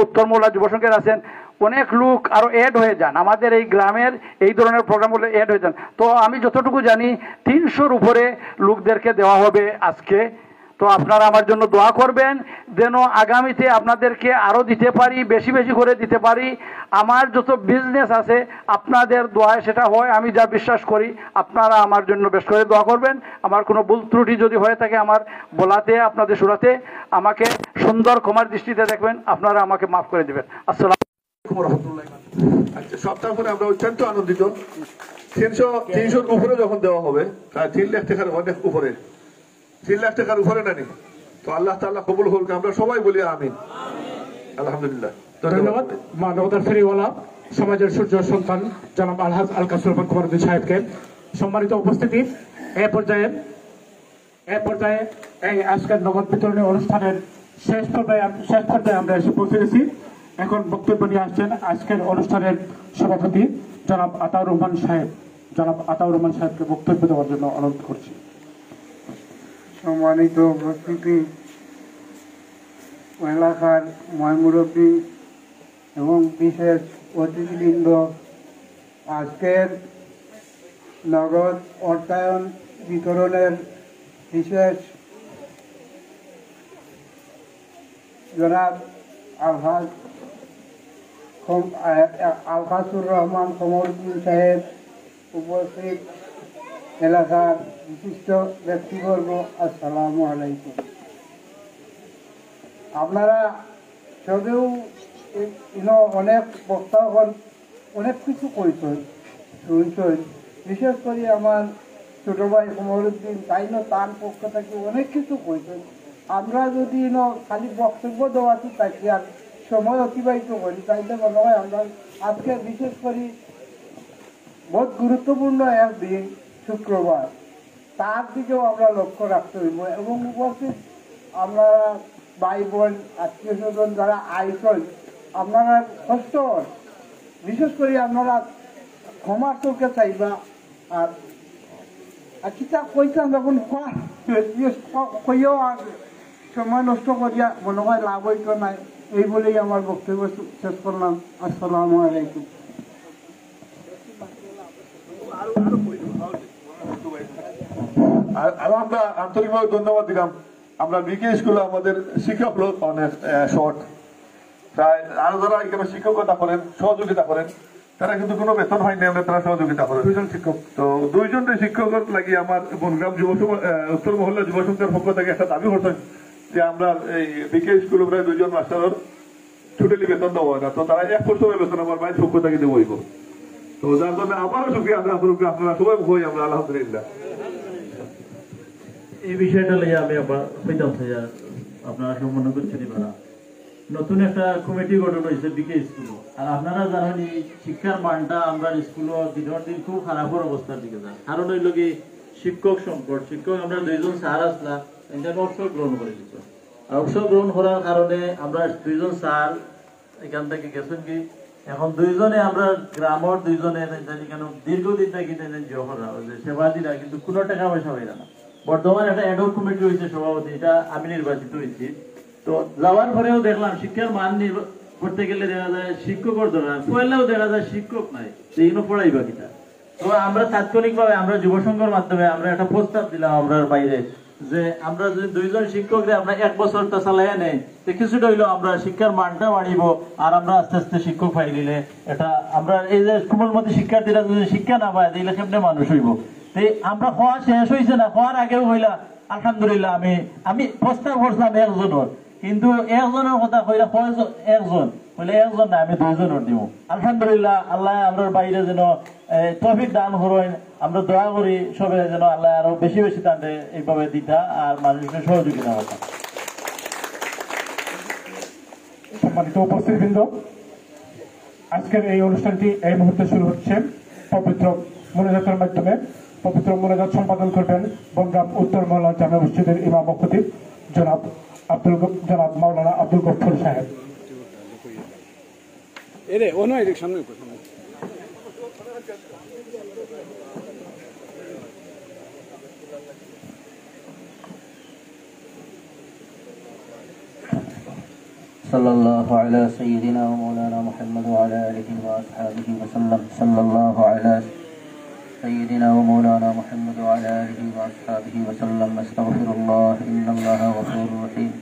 উত্তর মোল্লা যুবসংঘের আছেন, অনেক লোক আরো এড হয়ে যান আমাদের এই গ্রামের এই ধরনের প্রোগ্রামগুলো এড হয়ে যান। তো আমি যতটুকু জানি 300-র উপরে লোকদেরকে দেওয়া হবে আজকে। তো আপনারা আমার জন্য দোয়া করবেন যেন আগামীতে আপনাদেরকে আরো দিতে পারি, বেশি বেশি করে দিতে পারি। আমার যত বিজনেস আছে আপনাদের দোয়ায় সেটা হয়, আমি যা বিশ্বাস করি। আপনারা আমার জন্য বেশ করে দোয়া করবেন। আমার কোনো ভুল ত্রুটি যদি হয়ে থাকে আমার বলাতে, আপনাদের শোনাতে আমাকে সুন্দর ক্ষমার দৃষ্টিতে দেখবেন, আপনারা আমাকে মাফ করে দেবেন। আসসালামু আলাইকুম ওয়া রাহমাতুল্লাহি। আচ্ছা, সপ্তাহ পরে আমরা অত্যন্ত আনন্দিত। 300 উপরে যখন দেওয়া হবে, প্রায় 3 লাখ টাকার অনেক উপরে, 3 লাখ টাকার উপরে নানি, তো আল্লাহ তাআলা কবুল করুন, আমরা সবাই বলি আমিন। আলহামদুলিল্লাহ। ধন্যবাদ মানবতার ফেরিওয়ালা সমাজের সূর্য সন্তান জনাব আলহাজ আল কাসুর কুমারুদ্দিন সাহেবকে। সম্মানিত উপস্থিতি, এ পর্যায়ে এই আজকের নগদ বিতরণী অনুষ্ঠানের শেষ পর্যায়ে আমরা এসে পৌঁছে গেছি। এখন বক্তব্য নিয়ে আসছেন আজকের অনুষ্ঠানের সভাপতি জনাব আতাউর রহমান সাহেবকে বক্তব্য দেওয়ার জন্য অনুরোধ করছি। সম্মানিত উপস্থিতি, এলাকার ময়মুরব্বী এবং বিশেষ অতিথিবৃন্দ, আজকের নগদ অর্থায়ন বিতরণের বিশেষ জনাব আলহাসুর রহমান কমরুদ্দিন সাহেব, উপস্থিত এলাকার বিশিষ্ট ব্যক্তিবর্গ, আসসালামু আলাইকুম। আপনারা সবেও অনেক বক্তাগণ অনেক কিছু কইছেন শুনছেন, বিশেষ করে আমার ছোট ভাই কমরুদ্দিন তার পক্ষ থেকে অনেক কিছু কইছেন। আমরা যদি খালি বক্তব্য দেওয়াতে থাকি আর সময় অতিবাহিত করি, তাইলে মনে হয় আমরা আজকে বিশেষ করে বহুত গুরুত্বপূর্ণ একদিন শুক্রবার, তার দিকেও আমরা লক্ষ্য রাখতে হইব এবং উপস্থিত আমরা ভাই বোন আত্মীয় স্বজন যারা আইসন, আপনারা কষ্ট বিশেষ করে আপনারা ক্ষমার চোখে চাইবা। আর কিতা কইতাম যখন কইও সময় নষ্ট করিয়া মনে হয় লাভ হইতো নাই, এই বলেই আমার বক্তব্য শেষ করলাম। আসসালামু আলাইকুম। আর আমরা আন্তরিকভাবে ধন্যবাদ দিলাম। আমরা বিকে স্কুলে আমাদের শিক্ষক লোক অনেক শর্ট, প্রায় আরো যারা এখানে শিক্ষকতা করেন, সহযোগিতা করেন, তারা কিন্তু কোনো বেতন হয়নি, আমরা তারা সহযোগিতা করেন। 2 জন শিক্ষক, তো 2 জন শিক্ষকের লাগি আমার বনগ্রাম উত্তর মহল্লা যুব সংঘের পক্ষ থেকে একটা দাবি করছেন যে আমরা এই বিকে স্কুলে প্রায় 2 জন মাস্টারের টোটালি বেতন দেওয়া হয় না, তো তারা 1 বছরের বেতন আমার ভাই পক্ষ থেকে দেবো। তো যার জন্য আবারও সুখী আমরা আপনারা সবাই হই আমরা আলহামদুলিল্লাহ। এই বিষয়টা লইয়া আমি আবার হইতাম আপনারা সম্মান করছেন। নতুন একটা কমিটি গঠন হয়েছে বিকে স্কুল, আর আপনারা জানেন এই শিক্ষার মানটা আমরা স্কুল দিনের দিন খুব খারাপের অবস্থার দিকে যায়। কারণ হইল কি শিক্ষক সংকট, শিক্ষক আমরা 2 জন স্যার আসলাম, এটা অবসর গ্রহণ করে দিচ্ছ। আর অবসর গ্রহণ করার কারণে আমরা 2 জন স্যার এখান থেকে গেছেন কি, এখন 2 জনে আমরা গ্রামের 2 জনে কেন দীর্ঘদিন থেকে সেবা দিলা, কিন্তু কোনো টাকা পয়সা হইল না। বর্তমানে একটা অ্যাডহক কমিটি হয়েছে সভাপতি, এটা আমি নির্বাচিত হয়েছি। তো যাওয়ার পরেও দেখলাম শিক্ষার মান করতে গেলে দেখা যায় শিক্ষকের দরকার, পয়লাও দেখা যায় শিক্ষক নাই, এইগুলো পড়াইবা কিনা। তো আমরা তাৎক্ষণিকভাবে আমরা যুব সংঘের মাধ্যমে আমরা একটা প্রস্তাব দিলাম আমরা বাইরে, যে আমরা যদি 2 জন শিক্ষকরে আমরা 1 বছরটা চালাই নেই, তো কিছুটা হইলো আমরা শিক্ষার মানটা বাড়িব, আর আমরা আস্তে আস্তে শিক্ষক পাই দিলে এটা আমরা এই যে কোমলমতি শিক্ষার্থীরা যদি শিক্ষা না পায় দিলে কেমনে মানুষ হইব। আমরা হওয়া শেষ হয়েছে না, হওয়ার আগেও হইলা আলহামদুলিল্লাহ আমি প্রস্তাব করছিলাম 1 জনের, কিন্তু 1 জনের কথা কইলা 1 জন বলে 1 জন না, আমি 2 জনের দিব। আলহামদুলিল্লাহ আল্লাহ আমরা বাইরে যেন তৌফিক দান করেন, আমরা দোয়া করি সবাই যেন আল্লাহ আরো বেশি বেশি তাদের এইভাবে দিতা আর মানুষের সহযোগিতা হতা। সম্মানিত উপস্থিতবৃন্দ, আজকের এই অনুষ্ঠানটি এই মুহূর্তে শুরু হচ্ছে। পবিত্র মোনাজাতের মাধ্যমে পবিত্র মোনাজাত সম্পাদন করবেন বনগ্রাম উত্তর মহল্লা জামে মসজিদের ইমাম ও খতিব জনাব মাওলানা আব্দুল গফুর সাহেব। صلى الله على سيدنا ومولانا محمد وعلى آله وأصحابه وسلم. صلى الله على سيدنا ومولانا محمد وعلى آله وأصحابه وسلم. أستغفر الله إن الله غفور رحيم.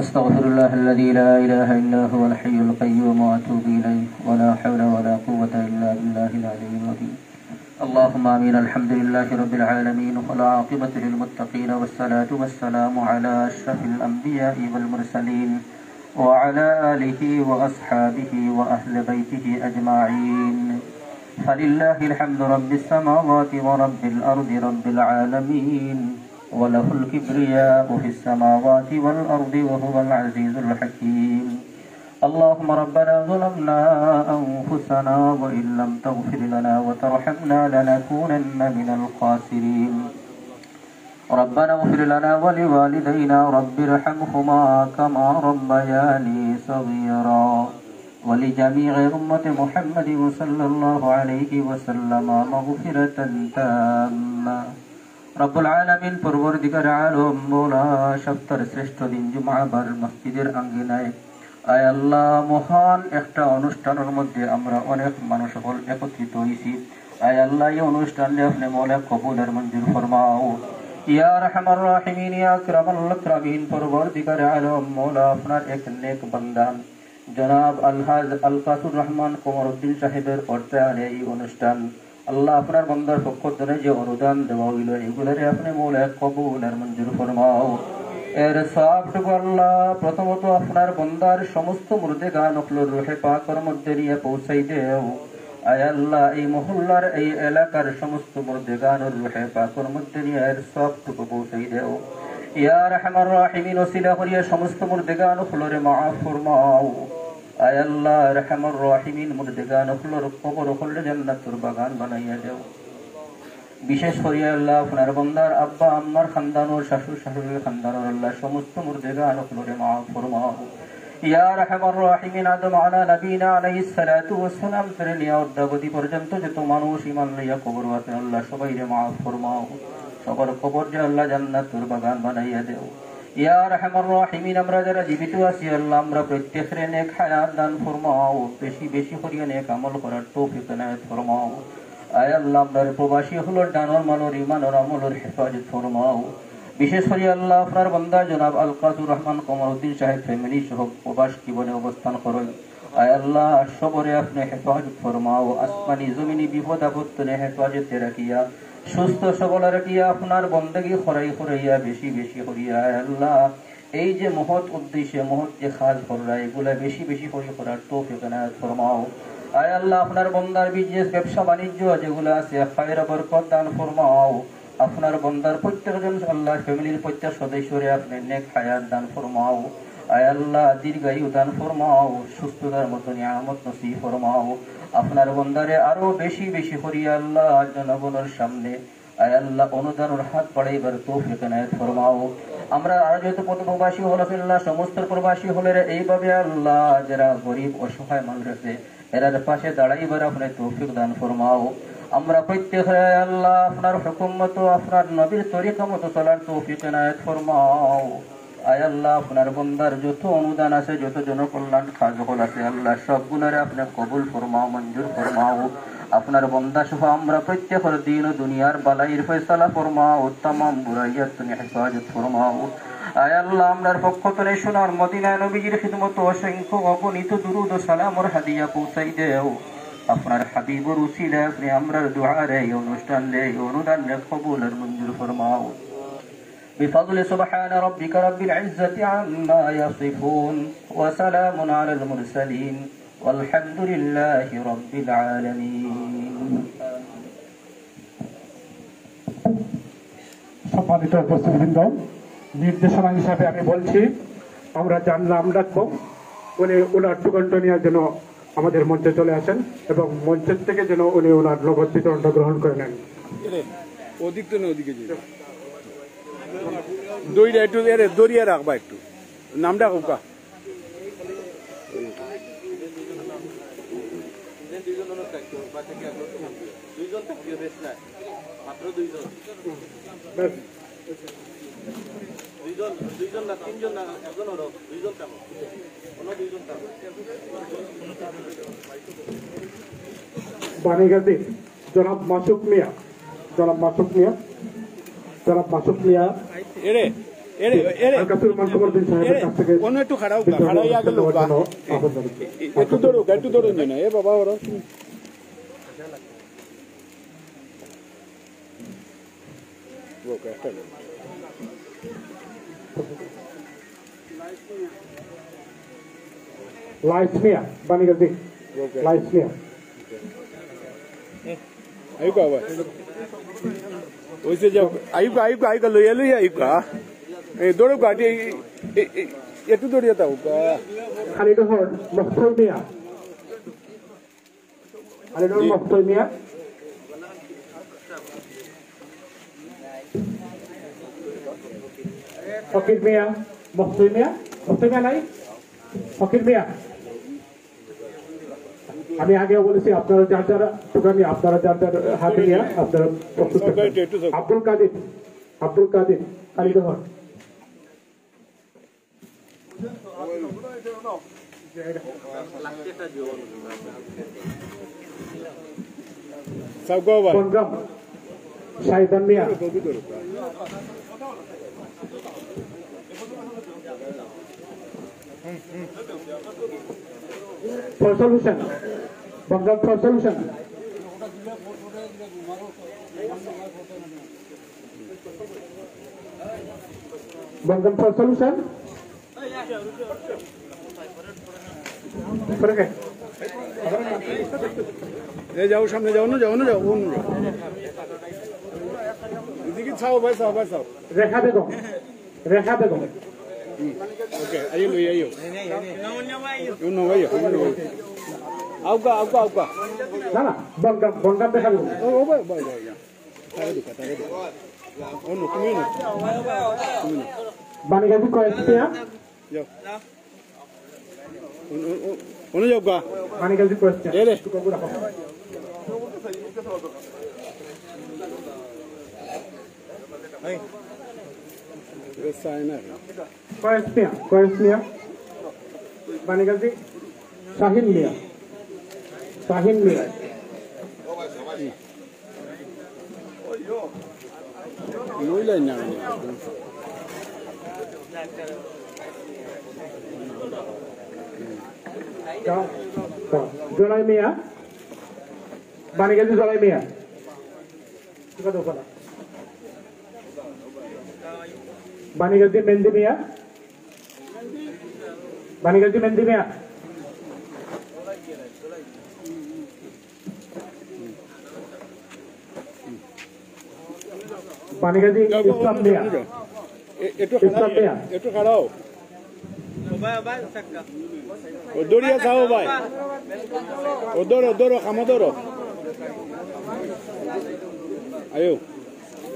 أستغفر الله الذي لا إله إلا هو الحي القيوم وأتوب إليه ولا حول ولا قوة إلا بالله العلي العظيم. اللهم آمين. الحمد لله رب العالمين والعاقبة للمتقين والصلاة والسلام على أشرف الأنبياء والمرسلين وعلى آله وأصحابه وأهل بيته أجمعين. فلله الحمد رب السماوات ورب الأرض رب العالمين، وله الكبرياء في السماوات والأرض وهو العزيز الحكيم. اللهم ربنا ظلمنا أنفسنا وإن لم تغفر لنا وترحمنا لنكونن من الخاسرين. ربنا اغفر لنا ولوالدينا رب ارحمهما كما ربياني صغيرا، ولجميع أمة محمد صلى الله عليه وسلم مغفرة تامة. রব্বুল আলামিন পরবর্তীকার আলম মওলা সপ্তাহ শ্রেষ্ঠ দিন জুমাবার মসজিদের আঙ্গিনায় আয় আল্লাহ মহান একটা অনুষ্ঠানের মধ্যে আমরা অনেক মানুষ হল একত্রিত হয়েছি। আয় আল্লাহ এই অনুষ্ঠানে আপনি মওলা কবুল আর মঞ্জুর ফরমাও। ইয়া রহমান রাহিমিন ইয়া আকরামাল আকরামিন পরবর্তীকার আলম মওলা আপনার এক নেক বান্দা জনাব আলহাজ আলকাসুর রহমান কমরউদ্দিন সাহেবের অর্থায়নে এই অনুষ্ঠান আল্লাহ আপনার বান্দার পক্ষ থেকে যে অনুদান দেওয়া হইল এগুলোরে আপনি মওলা কবুল আর মঞ্জুর ফরমাও। এর সবটুকু আল্লাহ প্রথমত আপনার বান্দার সমস্ত মুর্দেগান অখলুর রুহে পাকের মধ্যে নিয়ে পৌঁছাই দেও। আয় আল্লাহ এই মহল্লার এই এলাকার সমস্ত মুর্দেগানের রুহে পাকের মধ্যে নিয়ে এর সবটুকু পৌঁছাই দেও। ইয়া রহমান রাহিমিন ওসিলা করিয়া সমস্ত মুর্দেগান অখলুরে মাফ ফরমাও। আয় আল্লাহ রহমান রাহিমিন মুর্দেগান অখলুর কবর অখলুরে জান্নাতুর বাগান বানাইয়া দেও। বিশেষ করিয়া আল্লাহ আপনার বান্দার আব্বা আম্মার খানদানোর শাশুড় শাশুড়ির খানদানোর আল্লাহ সমস্ত মুর্দেগান অখলুরে মাফ ফরমাও। ইয়া রহমান রাহিমিন আদম আলা নবীনা আলাইহিস সালাতু ওয়াস সালাম থেকে নিয়ে অদ্যাবধি পর্যন্ত যত মানুষ ঈমান লইয়া কবর আছে আল্লাহ সবাইরে মাফ ফরমাও। সবার কবর যে আল্লাহ জান্নাতুর বাগান বানাইয়া দেও। ইয়া রহমান রাহিমিন আমরা যারা জীবিত আছি আল্লাহ আমরা প্রত্যেকের নেক হায়াত দান ফরমাও। বেশি বেশি করিয়া নেক আমল করার তৌফিক এনায়েত ফরমাও। আয় আল্লাহ আপনার প্রবাসী হলোর ডানর মালর ঈমানর আমলর হেফাজত ফরমাও। বিশেষ করে আল্লাহ আপনার বান্দা জনাব আলকাসুর রহমান কমরউদ্দিন সাহেব ফ্যামিলি সহ প্রবাস জীবনে অবস্থান করেন। আয় আল্লাহ সবরে আপনি হেফাজত ফরমাও। আসমানি জমিনি বিপদ আপত্তনে হেফাজতে রাখিয়া সুস্থ সবল রাখিয়া আপনার বন্দেগী খরাই খরাইয়া বেশি বেশি করিয়া আয় আল্লাহ এই যে মহৎ উদ্দেশ্যে মহৎ যে খাস করা এগুলা বেশি বেশি করার তৌফিক এনায়েত ফরমাও। আয় আল্লাহ আপনার বন্দার বিজনেস ব্যবসা বাণিজ্য যেগুলো আছে খায়র বরকত দান ফরমাও। আপনার বন্দার প্রত্যেকজন আল্লাহ ফ্যামিলির প্রত্যেক সদস্যরে আপনি নেক হায়াত দান ফরমাও। আয় আল্লাহ দীর্ঘায়ু দান ফরমাও। সুস্থতার মতো নিয়ামত নসিব ফরমাও। আপনার বন্দারে আরো বেশি বেশি করিয়া আল্লাহ জনগণের সামনে আয় আল্লাহ অনুদানের হাত বাড়াইবার তৌফিক এনায়েত ফরমাও। আমরা আর যত প্রবাসী হল আল্লাহ সমস্ত প্রবাসী হলে এইভাবে আল্লাহ যারা গরিব অসহায় মানুষ আছে এরার পাশে দাঁড়াইবার আপনি তৌফিক দান ফরমাও। আমরা প্রত্যেক আল্লাহ আপনার হুকুম মতো আপনার নবীর তরিকা মতো চলার তৌফিক এনায়েত ফরমাও। আয় আল্লাহ আপনার বন্দার যত অনুদান আছে যত জনকল্যাণ কাজ হল আছে আল্লাহ সবগুলোরে আপনি কবুল ফরমাও মঞ্জুর ফরমাও। আপনার বন্দা সহ আমরা প্রত্যেকের দিন ও দুনিয়ার বালাইর ফয়সালা ফরমাও। তামাম বুরাইয়াত তুমি হেফাজত ফরমাও। আয় আল্লাহ আমরার পক্ষ থেকে সোনার মদিনায় নবীজির খিদমত অসংখ্য অগণিত দুরুদ ও সালামর হাদিয়া পৌঁছাই দেও। আপনার হাবিবুর উসিলা আপনি আমরার দুআরে এই অনুষ্ঠান এই অনুদান কবুল আর মঞ্জুর ফরমাও। بفضل سبحان ربك رب العزة عما يصفون وسلام على المرسلين والحمد لله رب العالمين. সম্মানিত উপস্থিতবৃন্দ, নির্দেশনা হিসাবে আমি বলছি আমরা যার নাম রাখবো উনি ওনার সুগন্ধ নেওয়ার জন্য আমাদের মঞ্চে চলে আসেন এবং মঞ্চের থেকে যেন উনি ওনার নগদ বিতরণটা গ্রহণ করে নেন। ওদিক তো না ওদিকে দইটা একটু দরিয়া রাখবা একটু নামটা কোকা বাণীগাজী জনাব মাসুক মিয়া, জনাব মাসুক মিয়া, জনাব মাসুক মিয়া একটু খারাপ একটু ধরুক একটু ধরুন না এ বাবা ওরা লাইসমিয়া বানিগাজি লাইসমিয়া Ayup ka ba? Oise যাও ayup ka লইয়া ka দৌড়ো গাড়ি একটু দৌড়িয়ে দাও খালিদহর মখতুল মিয়া খালিদহর মখতুল মিয়া ফকির মিয়া মখতুল মিয়া নাই ফকির মিয়া আমি আগেও বলেছি আপনারা যার যারা টুকানি আপনারা যার যার হাতে নিয়ে আপনারা প্রস্তুত আব্দুল কাদের খালিদহর সংগ্রাম শাহিদান মিয়া ফয়সাল হোসেন সংগ্রাম ফয়সাল হোসেন সংগ্রাম ফয়সাল হোসেন যাও সামনে যাও না এদিকে চাও ভাই চাও রেখা বেগম ওকে আইও no ভাই আউকা না বঙ্গাম দেখা বেগম ও ভাই তারে দে ও নো তুমি না বানিগাজি কয়েকটিয়া যাও ওনে যাও গা বানিগাজি কয়েকটিয়া রে কয়েকটিয়া বানিগাজি শাহিন মিয়া নইলাই না জলাই মিয়া বানিগাজি জলাই মিয়া বানিগাজি মেহেন্দি মিয়া বানিগাজি ইসলাম মিয়া একটু খাড়াও ও দৌড়িয়া যাও ভাই ও দৌড়ো খামো দৌড়ো আয়ো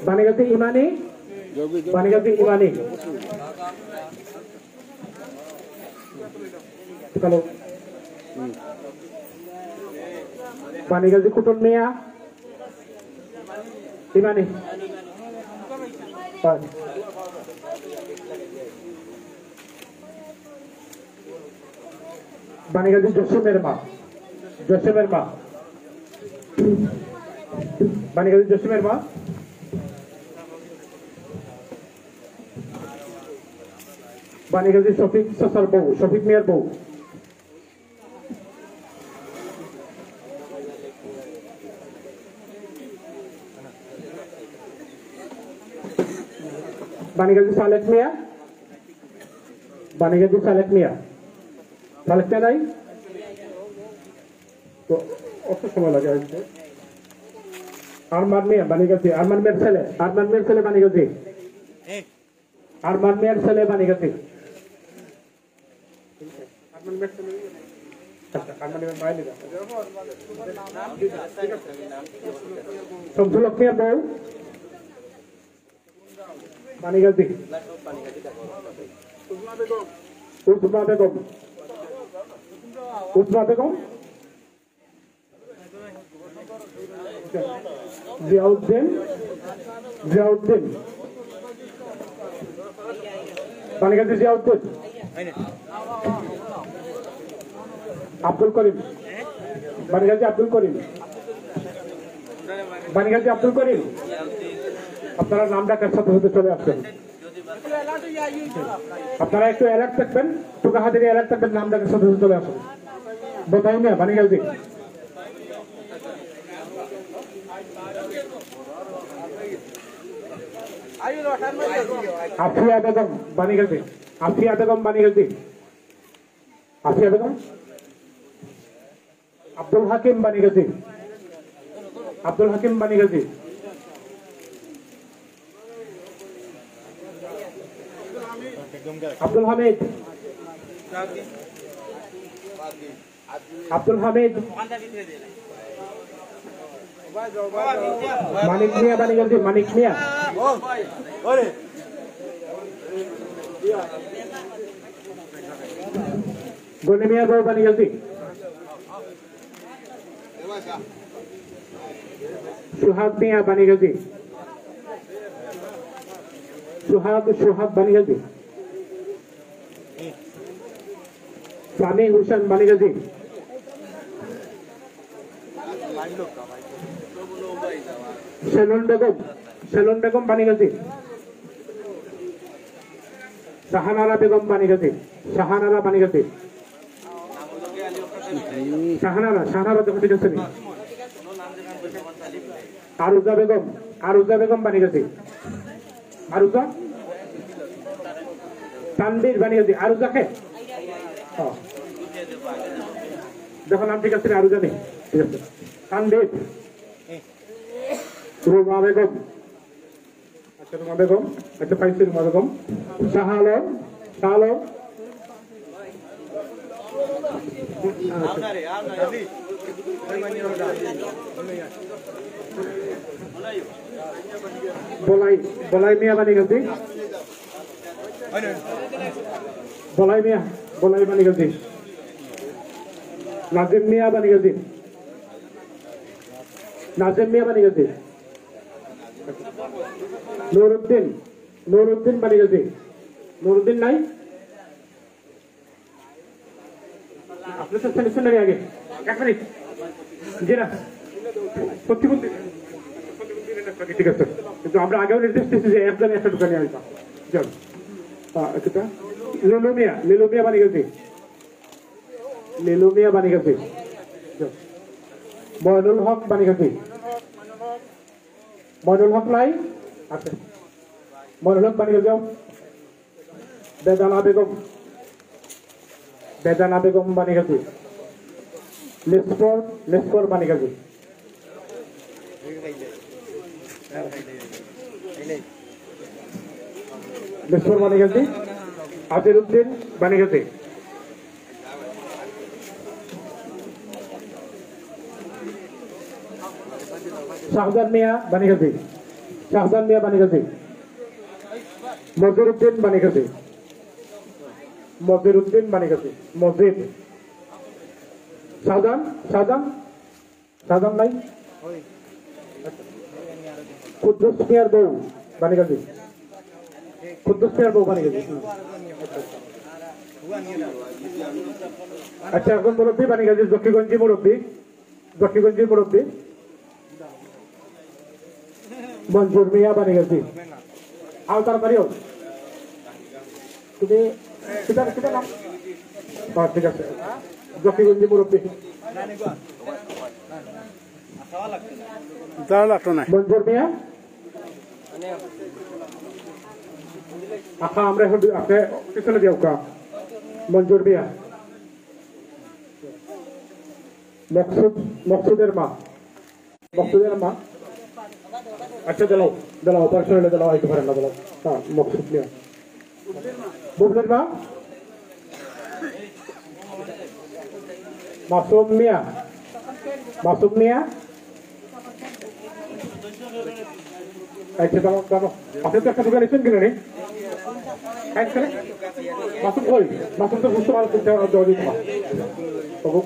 বানিগাজি ইমানি হ্যালো বানিগাজি কুটন মিয়া ইমানি বানিগাজি জসিমের মা বানিগাজি জসিমের মা বানিগাজি শফিক সাসার বউ শফিক মিয়ার বউ বানিগাজি সালেক মিয়া নাই তো অত সময় লাগে আসতে আরমান মিয়া বানিগাজি আরমান মিয়ার ছেলে বানিগাজি শমসুল হক মিয়ার বউ বানিগাজি উসমা বেগম জিয়াউদ্দিন বানিগাজি জিয়াউদ্দিন আব্দুল করিম বানিগাজি আব্দুল করিম আপনারা নাম ডাকার সাথে সাথে চলে আসবেন আপনারা একটু অ্যালার্ট থাকবেন টুকা হাতের অ্যালার্ট থাকবেন নাম ডাকার সাথে সাথে চলে আসবেন বোধাই মিয়া বানিগাজি আফিয়া বেগম বানিগাজি আসিয়া বেগম, আব্দুল হাকিম বানিগাজী, আব্দুল হাকিম বানিগাজী, আব্দুল হামিদ, আব্দুল হামিদ, মানিক মিয়া বানিগাজী, মানিক মিয়া, গনি মিয়া বউ বানিগাজী, সুহাগ মিয়া বানিগাজী, সুহাগ বানিগাজী, সামি হুসেন বানিগাজী, সেলুন বেগম বানিগাজী, শাহানারা বেগম বানিগাজী, শাহানারা বানিগাজী, শাহানারা যখন ঠিক আছে। আরুজা বেগম বানিগাজী, আরুজা, তানবীর বানিগাজী, আরুজাকে যখন নাম ঠিক আছে আরুজা নেই, ঠিক আছে। তানবীর, রুমা বেগম, আচ্ছা রুমা বেগম, আচ্ছা পাইছি রুমা বেগম, শাহ আলম, শাহ আলম, বলাই মিয়া বানিগাজী, বলাই বানিগাজী, নাজিম মিয়া বানিগাজী, বানিগাজী, নুরুদ্দিন বানিগাজী, নুরুদ্দিন নাই, আপনি তো সেলেকশন নেই আগে, এক মিনিট, জি না সত্যি বলতে ঠিক আছে, কিন্তু আমরা আগেও নির্দেশ দিচ্ছি যে একজনে একটা দোকানে আসবা। লিলু মিয়া বানিগাজী, ময়নুল হক বানিগাজী, ময়নুল হক নাই, আচ্ছা ময়নুল হক বানিগাজী, বেদানা বেগম বানিগাজী, লেস্পর বানিগাজী, বানিগাজী, আজিরউদ্দিন বানিগাজী, শাহজান মিয়া বানিগাজী, মজিরউদ্দিন বানিগাজী, মজিদ, শাহজান নাই, কুদ্দুস মিয়ার বউ বানিগাজী, আচ্ছা এখন মুরব্বী বানিগাজী, জকিগঞ্জি মুরব্বী, মঞ্জুর মিয়া বানিগাজী, আও তাড়াতাড়ি হোক তুমি, ঠিক আছে, জকিগঞ্জি মুরব্বী, মঞ্জুর মিয়া, আচ্ছা আমরা এখন আপনি পিছনে দিও কা, মঞ্জুর মিয়া, মকসুদের মা, আচ্ছা দিলাও পার্সোনালি দিলাও, হইতে পারেন না দিলাও, হ্যাঁ মকসুদ মিয়া, বুবলের মা, মাসুম মিয়া, আচ্ছা দাও, আপনি তো একটা দোকান এসেছেন কিনা রে, মাসুম কই, মাসুম তো বুঝতে পারছেন দেওয়া দিতে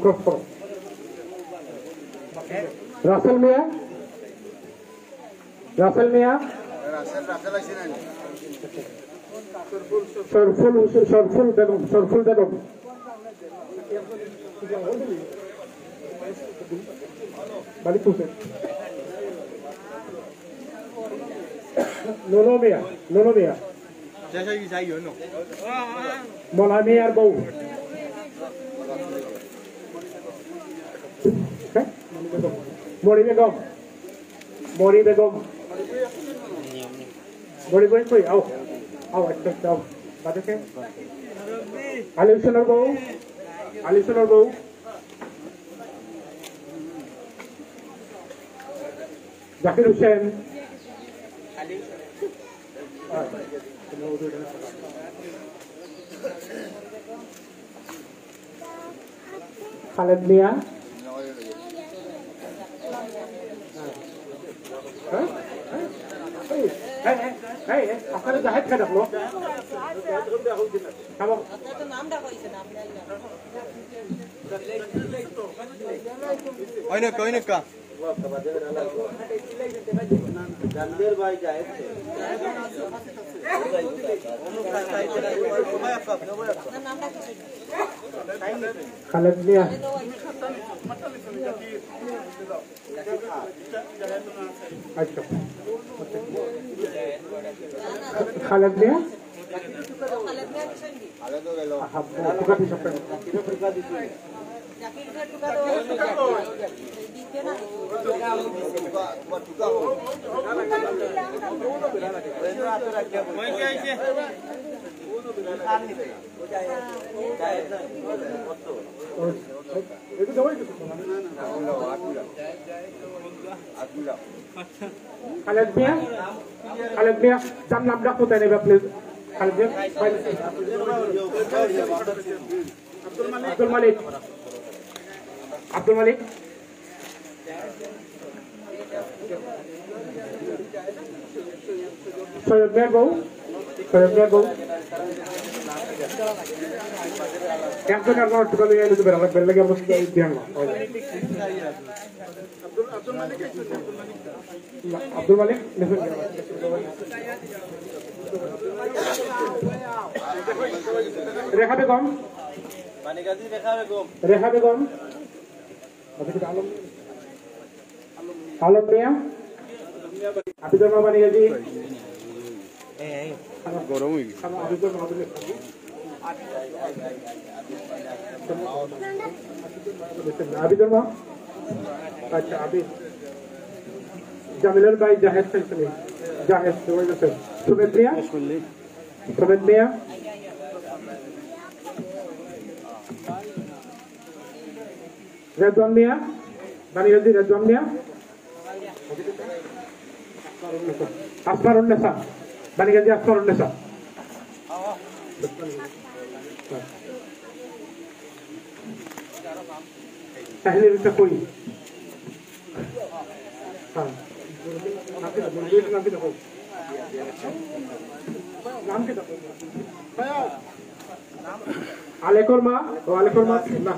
ক্রস করো, রাসেল মিয়া, শরফুল বেগম, বাড়ি পুষে, নোনো মিয়া, মলা মিয়ার বউ, মরি বেগম, কই আও আচ্ছা আলি হোসেনের বউ, আলিসুলের বউ, জাকির হোসেন, খালেদ মিয়া, আপনারা জাহেদ খাই ডাকলো খালেদ মিয়া, আচ্ছা খালেদ মিয়া, খালেদ মিয়া, খালেদ মিয়া, যার নামটা কোথায় নেবে প্লিজ? খালেদ মিয়া, আব্দুল মালিক, আব্দুল মালিক, সৈয়দ মিয়ার বউ, সৈয়দ মিয়ার বউ, একজন আপনার টোটাল নিতে পারে আমার বেল লাগে অবস্থা ধ্যান না। আব্দুল মালিক, রেখা বেগম, রেখা বেগম, আলম মিয়া, আবিদুর রহমান বানিয়াজি, গরম হয়ে গেছে, আবিদুর মা, আচ্ছা আবিদ, জামিলের ভাই জাহেদ ফেলছেন, জাহেদ সুমেদ মিয়া, সুমেদ মিয়া, রেজওয়ান মিয়া, বানিয়াজি রেজওয়ান মিয়া, আসমারুন্নেসা, বানিয়াজি আসমারুন্নেসা, তাহলিল কই আলেকর মা, ও আলেকর মা না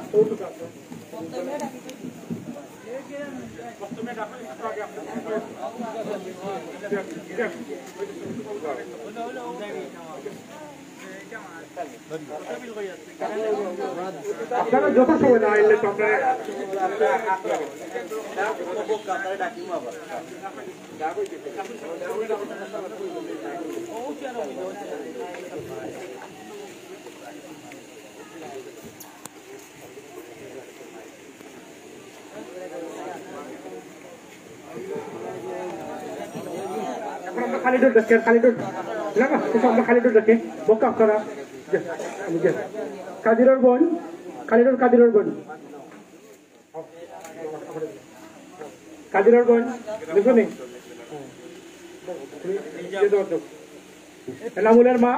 আপনারা যত সময় না এলে তো আপনারা খালিদুর দেখেন, খালিদুর না না আমরা খালিদুর দেখে বোকা আপনারা কাদিরর বোন, খালিদুর কাদিরর বোন, কাদিরর বোন দেখুন এনামুলের মা,